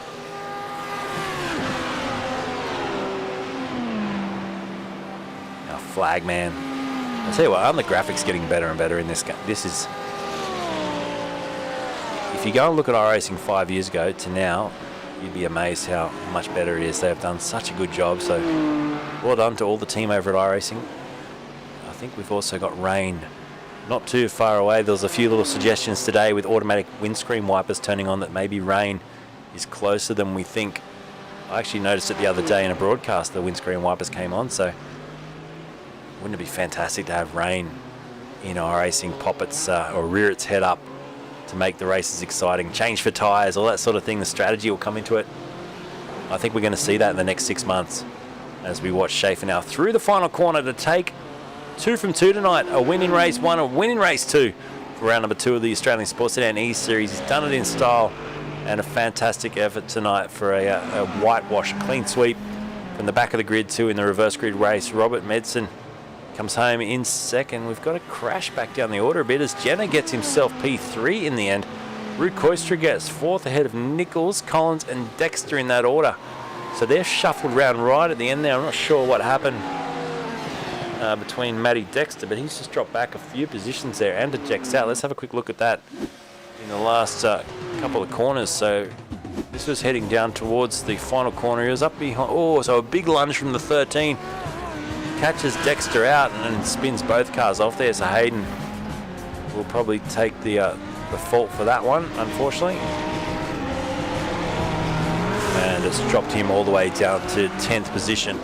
Our flag man. I tell you what, aren't the graphics getting better and better in this game? This is... If you go and look at iRacing 5 years ago to now, you'd be amazed how much better it is. They have done such a good job. So well done to all the team over at iRacing. I think we've also got rain not too far away. There was a few little suggestions today with automatic windscreen wipers turning on that maybe rain is closer than we think. I actually noticed it the other day in a broadcast, the windscreen wipers came on, so wouldn't it be fantastic to have rain in iRacing pop its or rear its head up to make the races exciting, change for tyres, all that sort of thing. The strategy will come into it. I think we're going to see that in the next 6 months as we watch Schaefer now through the final corner to take 2 from 2 tonight. A win in race 1, a win in race 2 for round number 2 of the Australian Sports Sedan eSeries. He's done it in style, and a fantastic effort tonight for a whitewash, clean sweep from the back of the grid too in the reverse grid race. Robert Medson comes home in second. We've got a crash back down the order a bit as Jenner gets himself P3 in the end. Rue Koistra gets 4th ahead of Nichols, Collins and Dexter in that order. So they're shuffled round right at the end there. I'm not sure what happened between Matty Dexter, but he's just dropped back a few positions there and ejects out. Let's have a quick look at that in the last couple of corners. So this was heading down towards the final corner. He was up behind. Oh, so a big lunge from the 13. Catches Dexter out and then spins both cars off there. So Hayden will probably take the fault for that one, unfortunately. And it's dropped him all the way down to 10th position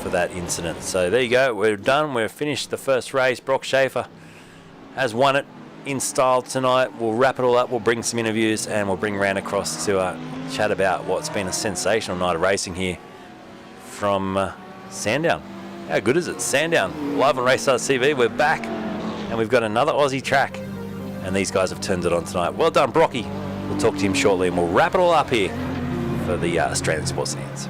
for that incident. So there you go. We're done. We've finished the first race. Brock Schaefer has won it in style tonight. We'll wrap it all up. We'll bring some interviews and we'll bring Rand across to chat about what's been a sensational night of racing here from Sandown. How good is it? Sandown, live on RACESTARS TV. We're back and we've got another Aussie track and these guys have turned it on tonight. Well done, Brocky. We'll talk to him shortly and we'll wrap it all up here for the Australian Sports Sedans.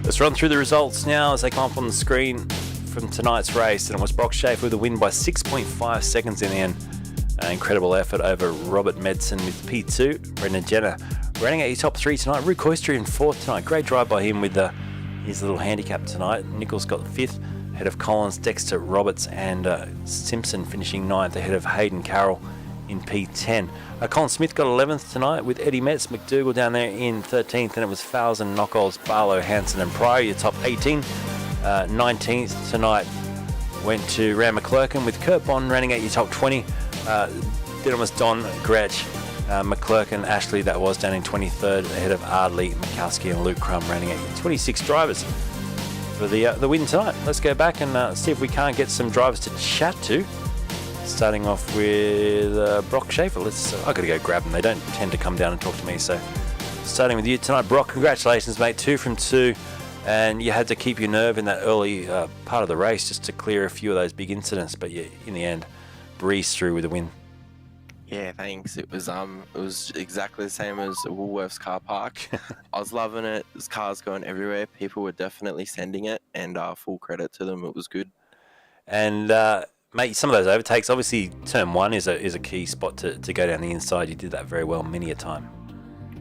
Let's run through the results now as they come up on the screen from tonight's race. And it was Brock Schaefer with a win by 6.5 seconds in the end. An incredible effort over Robert Medson with P2. Brendan Jenner running at your top 3 tonight. Rue Koistra in 4th tonight. Great drive by him with his little handicap tonight. Nichols got 5th ahead of Collins, Dexter, Roberts and Simpson finishing 9th ahead of Hayden Carroll in P10. Colin Smith got 11th tonight with Eddie Metz, McDougall down there in 13th, and it was Fowles and Knockolds, Barlow, Hansen and Pryor, your top 18. 19th tonight went to Ram McClurkin with Kurt Bond running at your top 20. Then it was Don Gretch, McClurkin, Ashley, that was down in 23rd ahead of Ardley, Mikowski and Luke Crum running at your 26 drivers for the win tonight. Let's go back and see if we can't get some drivers to chat to. Starting off with Brock Schaefer. I got to go grab them. They don't tend to come down and talk to me. So starting with you tonight, Brock, congratulations, mate. 2 from 2. And you had to keep your nerve in that early part of the race just to clear a few of those big incidents. But you, in the end, breezed through with a win. Yeah, thanks. It was exactly the same as a Woolworths car park. I was loving it. There's cars going everywhere. People were definitely sending it, and full credit to them. It was good. And mate, some of those overtakes, obviously turn 1 is a key spot to go down the inside. You did that very well many a time.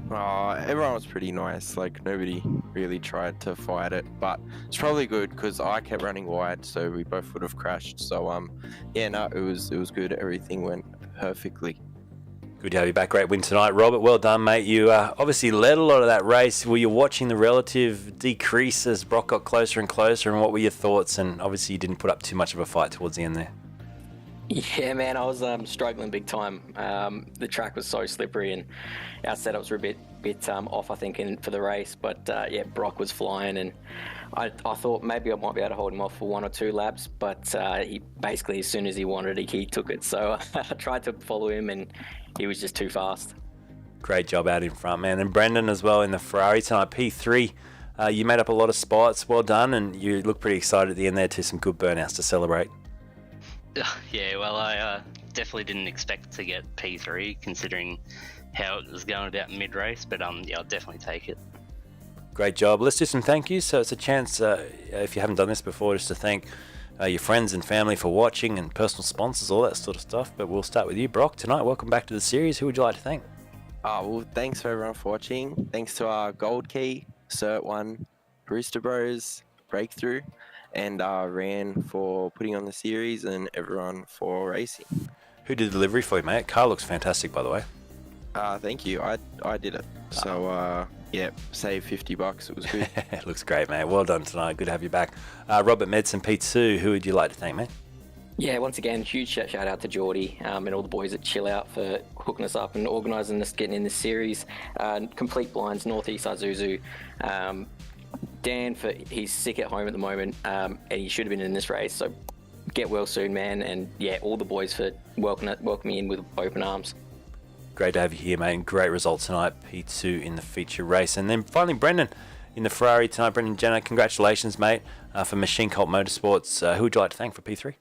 Everyone was pretty nice. Like, nobody really tried to fight it, but it's probably good because I kept running wide, so we both would have crashed. So yeah, no, it was good. Everything went perfectly. Good to have you back. Great win tonight, Robert. Well done, mate. You obviously led a lot of that race. Were you watching the relative decrease as Brock got closer and closer, and what were your thoughts? And obviously you didn't put up too much of a fight towards the end there. Yeah, man, I was struggling big time. The track was so slippery, and our setups were a bit off, I think, for the race. But yeah, Brock was flying, and I thought maybe I might be able to hold him off for 1 or 2 laps. But he basically, as soon as he wanted it, he took it. So I tried to follow him, and he was just too fast. Great job out in front, man. And Brendan as well in the Ferrari tonight, P3. You made up a lot of spots. Well done, and you look pretty excited at the end there too. Some good burnouts to celebrate. Yeah, well, I definitely didn't expect to get P3 considering how it was going about mid-race, but yeah, I'll definitely take it. Great job. Let's do some thank yous. So it's a chance, if you haven't done this before, just to thank your friends and family for watching and personal sponsors, all that sort of stuff. But we'll start with you, Brock, tonight. Welcome back to the series. Who would you like to thank? Well, thanks for everyone for watching. Thanks to our Gold Key, Cert One, Brewster Bros, Breakthrough, and Ran for putting on the series, and everyone for racing. Who did the delivery for you, mate? Car looks fantastic, by the way. Thank you. I did it. So yeah, saved $50. It was good. It looks great, mate. Well done tonight. Good to have you back. Robert Medson, P2. Who would you like to thank, mate? Yeah, once again, huge shout out to Geordie and all the boys at Chill Out for hooking us up and organising us getting in this series. Complete Blinds, Northeast Isuzu. Dan, he's sick at home at the moment, and he should have been in this race, so get well soon, man. And yeah, all the boys for welcoming in with open arms. Great to have you here, mate, and great result tonight, P2 in the feature race. And then finally, Brendan in the Ferrari tonight. Brendan Jenner, congratulations, mate, for Machine Cult Motorsports. Who would you like to thank for P3?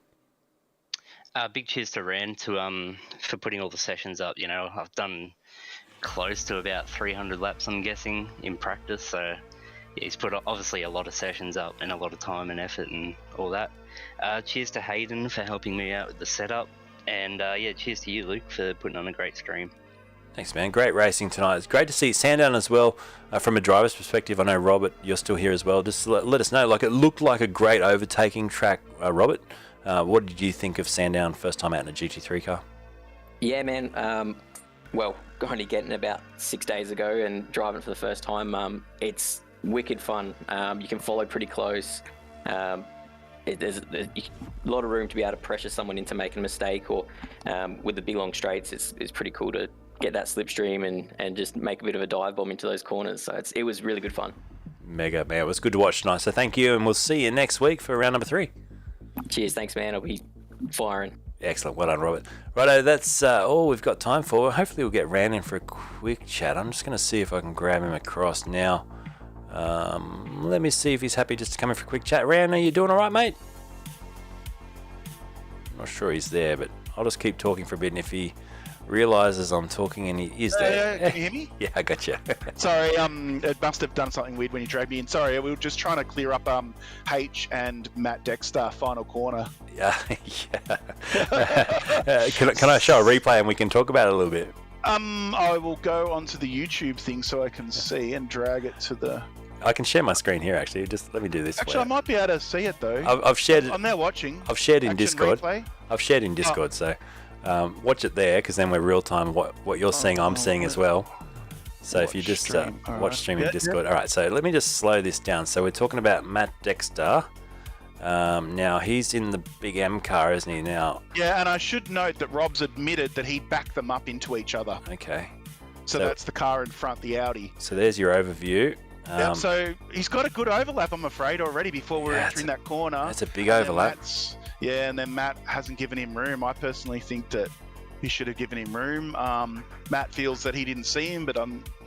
Big cheers to Ran for putting all the sessions up. You know, I've done close to about 300 laps, I'm guessing, in practice, so yeah, he's put obviously a lot of sessions up and a lot of time and effort and all that. Cheers to Hayden for helping me out with the setup, and yeah, cheers to you, Luke, for putting on a great stream. Thanks, man. Great racing tonight. It's great to see Sandown as well. From a driver's perspective, I know, Robert, you're still here as well. Just let us know. Like, it looked like a great overtaking track, Robert. What did you think of Sandown first time out in a GT3 car? Yeah, man. Well, only getting about 6 days ago and driving for the first time. It's wicked fun. You can follow pretty close. There's a lot of room to be able to pressure someone into making a mistake, or with the big long straights, it's pretty cool to get that slipstream and just make a bit of a dive bomb into those corners. So it was really good fun. Mega, man. It was good to watch tonight. So thank you, and we'll see you next week for round number 3. Cheers. Thanks, man. I'll be firing. Excellent. Well done, Robert. Righto, that's all we've got time for. Hopefully we'll get Rand in for a quick chat. I'm just going to see if I can grab him across now. Let me see if he's happy just to come in for a quick chat. Rand, are you doing all right, mate? I'm not sure he's there, but I'll just keep talking for a bit, and if he realises I'm talking and he is there. Can you hear me? Yeah, I got you. Sorry, it must have done something weird when you dragged me in. Sorry, we were just trying to clear up H and Matt Dexter final corner. Yeah. Can I show a replay and we can talk about it a little bit? I will go onto the YouTube thing so I can see and drag it to the... I can share my screen here, actually. Just let me do this. Actually, I might be able to see it, though. I've shared it. I'm now watching. I've shared in Action Discord. replay. I've shared in Discord, so watch it there, because then we're real time. What you're seeing, I'm seeing as well. So if you just watch stream in Discord. All right, so let me just slow this down. So we're talking about Matt Dexter. Now he's in the big M car, isn't he? Now. Yeah, and I should note that Rob's admitted that he backed them up into each other. Okay. So that's the car in front, the Audi. So there's your overview. Yeah, so he's got a good overlap, I'm afraid, already before we're entering that corner. That's a big overlap. And then Matt hasn't given him room. I personally think that he should have given him room. Matt feels that he didn't see him, but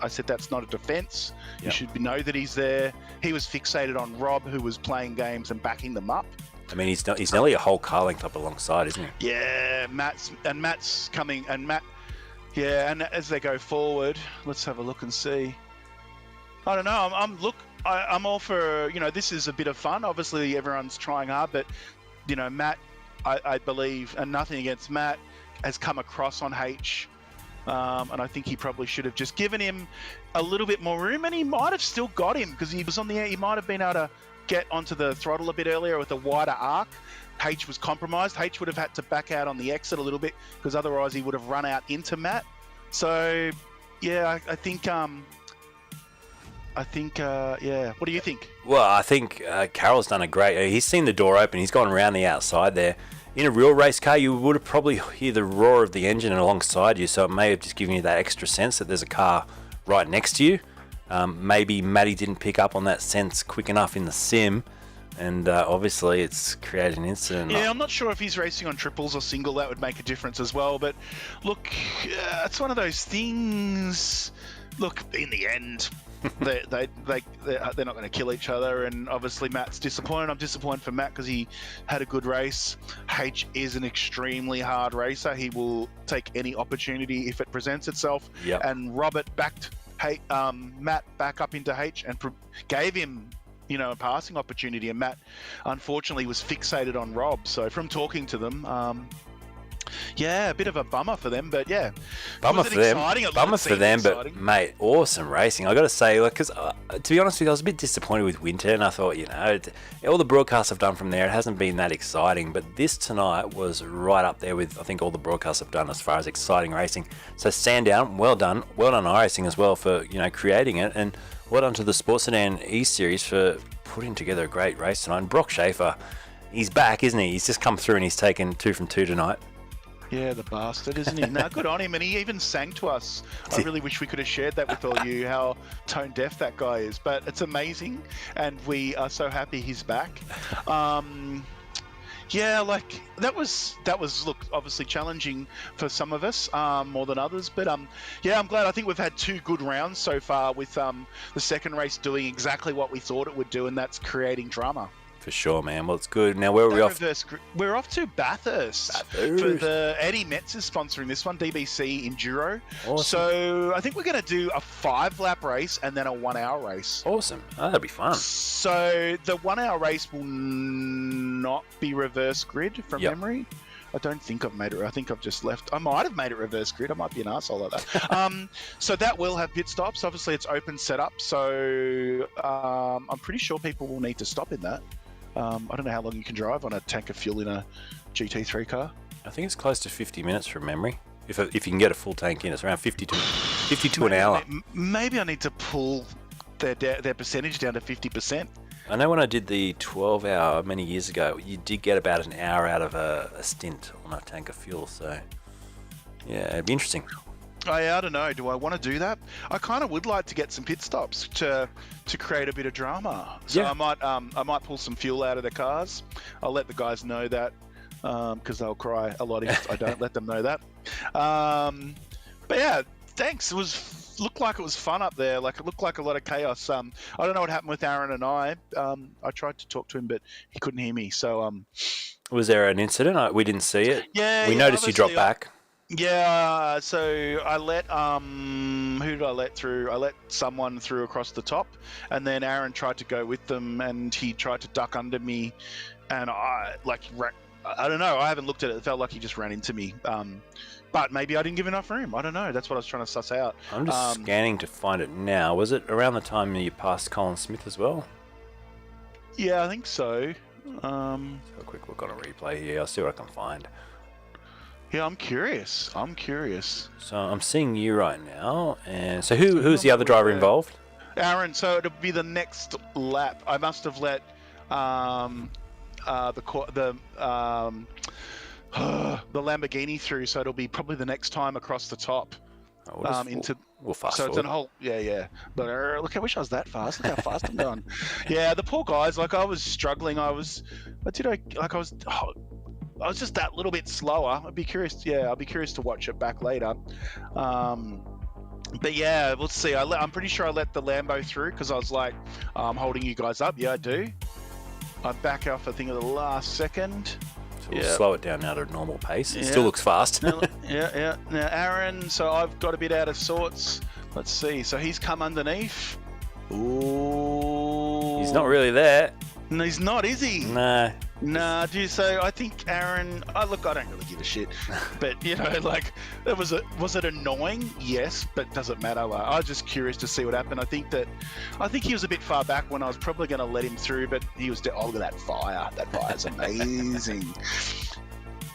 I said that's not a defence. Yep. You should know that he's there. He was fixated on Rob, who was playing games and backing them up. I mean, he's nearly a whole car length up alongside, isn't he? Yeah, Matt's coming, and Matt. Yeah, and as they go forward, let's have a look and see. I don't know. I'm all for, this is a bit of fun. Obviously, everyone's trying hard, but, Matt, I believe, and nothing against Matt, has come across on H. And I think he probably should have just given him a little bit more room, and he might have still got him because he was on the air. He might have been able to get onto the throttle a bit earlier with a wider arc. H was compromised. H would have had to back out on the exit a little bit because otherwise he would have run out into Matt. So, yeah, I think, yeah. What do you think? Well, I think Carroll's done a great. He's seen the door open. He's gone around the outside there. In a real race car, you would have probably hear the roar of the engine alongside you, so it may have just given you that extra sense that there's a car right next to you. Maybe Matty didn't pick up on that sense quick enough in the sim, and obviously it's created an incident. Yeah, I'm not sure if he's racing on triples or single. That would make a difference as well. But look, it's one of those things. Look, in the end, they're not going to kill each other, and obviously Matt's disappointed. I'm disappointed for Matt because he had a good race. H is an extremely hard racer. He will take any opportunity if it presents itself. Yep. And Robert backed Matt back up into H and gave him, a passing opportunity. And Matt, unfortunately, was fixated on Rob. So from talking to them, yeah, a bit of a bummer for them, but yeah. Bummer for them, but mate, awesome racing. I got to say, because to be honest with you, I was a bit disappointed with Winter, and I thought, all the broadcasts I've done from there, it hasn't been that exciting, but this tonight was right up there with, I think, all the broadcasts I've done as far as exciting racing. So Sandown, well done iRacing as well for, creating it, and well done to the Sports Sedan eSeries for putting together a great race tonight. And Brock Schaefer, he's back, isn't he? He's just come through and he's taken 2 from 2 tonight. Yeah, the bastard, isn't he? No, good on him, and he even sang to us. I really wish we could have shared that with all you, how tone deaf that guy is. But it's amazing, and we are so happy he's back. Yeah, that was look, obviously challenging for some of us more than others, but yeah, I'm glad. I think we've had 2 good rounds so far with the second race doing exactly what we thought it would do, and that's creating drama. For sure, man. Well, it's good. Now, where are we off? We're off to Bathurst. For the Eddie Metz is sponsoring this one, DBC Enduro. Awesome. So I think we're going to do a 5-lap race and then a 1-hour race. Awesome. Oh, that'll be fun. So the 1-hour race will not be reverse grid from memory. I don't think I've made it. I think I've just left. I might have made it reverse grid. I might be an arsehole like that. So that will have pit stops. Obviously, it's open setup. So I'm pretty sure people will need to stop in that. I don't know how long you can drive on a tank of fuel in a GT3 car. I think it's close to 50 minutes from memory. If you can get a full tank in, it's around 50 to an hour. Maybe I need to pull their percentage down to 50%. I know when I did the 12-hour many years ago, you did get about an hour out of a stint on a tank of fuel. So, yeah, it'd be interesting. I don't know. Do I want to do that? I kind of would like to get some pit stops to create a bit of drama. So yeah. I might pull some fuel out of the cars. I'll let the guys know that because they'll cry a lot if I don't let them know that. But yeah, thanks. Looked like it was fun up there. It looked like a lot of chaos. I don't know what happened with Aaron and I. I tried to talk to him, but he couldn't hear me. So was there an incident? We didn't see it. Yeah, we noticed you dropped back. Yeah, so I let who did I let through? I let someone through across the top, and then Aaron tried to go with them, and he tried to duck under me, and I don't know. I haven't looked at it. It felt like he just ran into me. But maybe I didn't give enough room. I don't know. That's what I was trying to suss out. I'm just scanning to find it now. Was it around the time you passed Colin Smith as well? Yeah, I think so. A quick look on a replay here. I'll see what I can find. Yeah, I'm curious. So I'm seeing you right now, and so who's the other driver involved? Aaron. So it'll be the next lap. I must have let the Lamborghini through, so it'll be probably the next time across the top. We'll fast so forward. It's a whole yeah. But look, I wish I was that fast. Look how fast I'm going. Yeah, the poor guys. I was struggling. I was just that little bit slower. I'll be curious to watch it back later. But yeah, we'll see. I'm pretty sure I let the Lambo through because I was like, I'm holding you guys up. Yeah, I do. I back off, I think, at the last second. So we'll slow it down now to a normal pace. It still looks fast. Yeah. Now, Aaron, so I've got a bit out of sorts. Let's see. So he's come underneath. Ooh. He's not really there. No, he's not, is he? Nah. Nah, dude. So I think Aaron. Look, I don't really give a shit. But was it annoying? Yes, but doesn't matter. I was just curious to see what happened. I think he was a bit far back when I was probably going to let him through, but he was. Oh, look at that fire! That fire's amazing.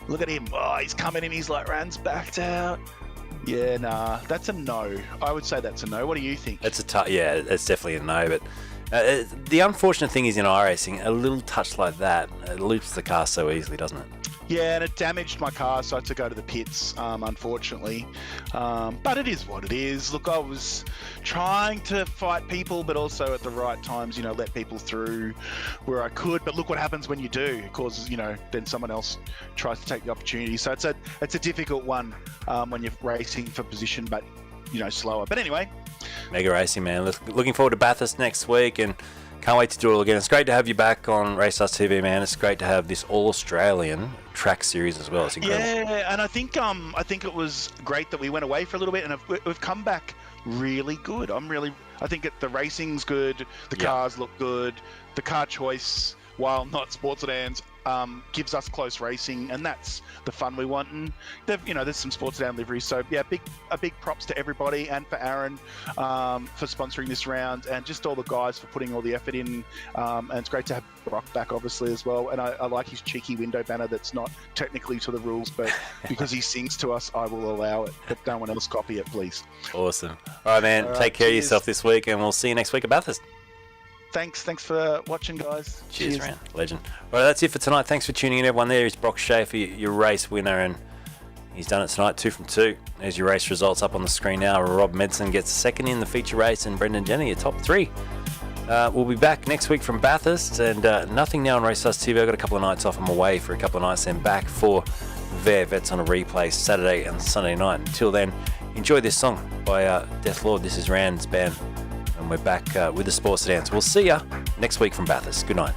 Look at him. Oh, he's coming in. He's runs backed out. Yeah, nah, that's a no. I would say that's a no. What do you think? It's it's definitely a no. But the unfortunate thing is in iRacing, a little touch like that, it loops the car so easily, doesn't it? Yeah, and it damaged my car, so I had to go to the pits, unfortunately. But it is what it is. Look, I was trying to fight people, but also at the right times, let people through where I could. But look what happens when you do. It causes, then someone else tries to take the opportunity. So it's a difficult one when you're racing for position, but, slower. But anyway. Mega racing, man. Looking forward to Bathurst next week, and can't wait to do it all again. It's great to have you back on RACESTARS TV, man. It's great to have this all-Australian track series as well. It's incredible. Yeah, and I think it was great that we went away for a little bit, and we've come back really good. I think the racing's good, the cars look good, the car choice, while not sports sedans, gives us close racing, and that's the fun we want. And there's some sports sedan liveries. So yeah, a big props to everybody, and for Aaron for sponsoring this round, and just all the guys for putting all the effort in. And it's great to have Brock back, obviously, as well. And I like his cheeky window banner that's not technically to the rules, but because he sings to us, I will allow it. But no one else copy it, please. Awesome. All right, man. Take care of yourself this week, and we'll see you next week at Bathurst. Thanks for watching, guys. Cheers, man. Legend. All right, that's it for tonight. Thanks for tuning in, everyone. There is Brock Schaefer, your race winner, and he's done it tonight, 2 from 2. There's your race results up on the screen now. Rob Medson gets second in the feature race, and Brendan Jenner, your top 3. We'll be back next week from Bathurst, and nothing now on RACESTARS TV. I've got a couple of nights off. I'm away for a couple of nights, then back for Vets on a replay Saturday and Sunday night. Until then, enjoy this song by Deathlord. This is Rand's band. And we're back with the Sports Sedans. We'll see ya next week from Bathurst. Good night.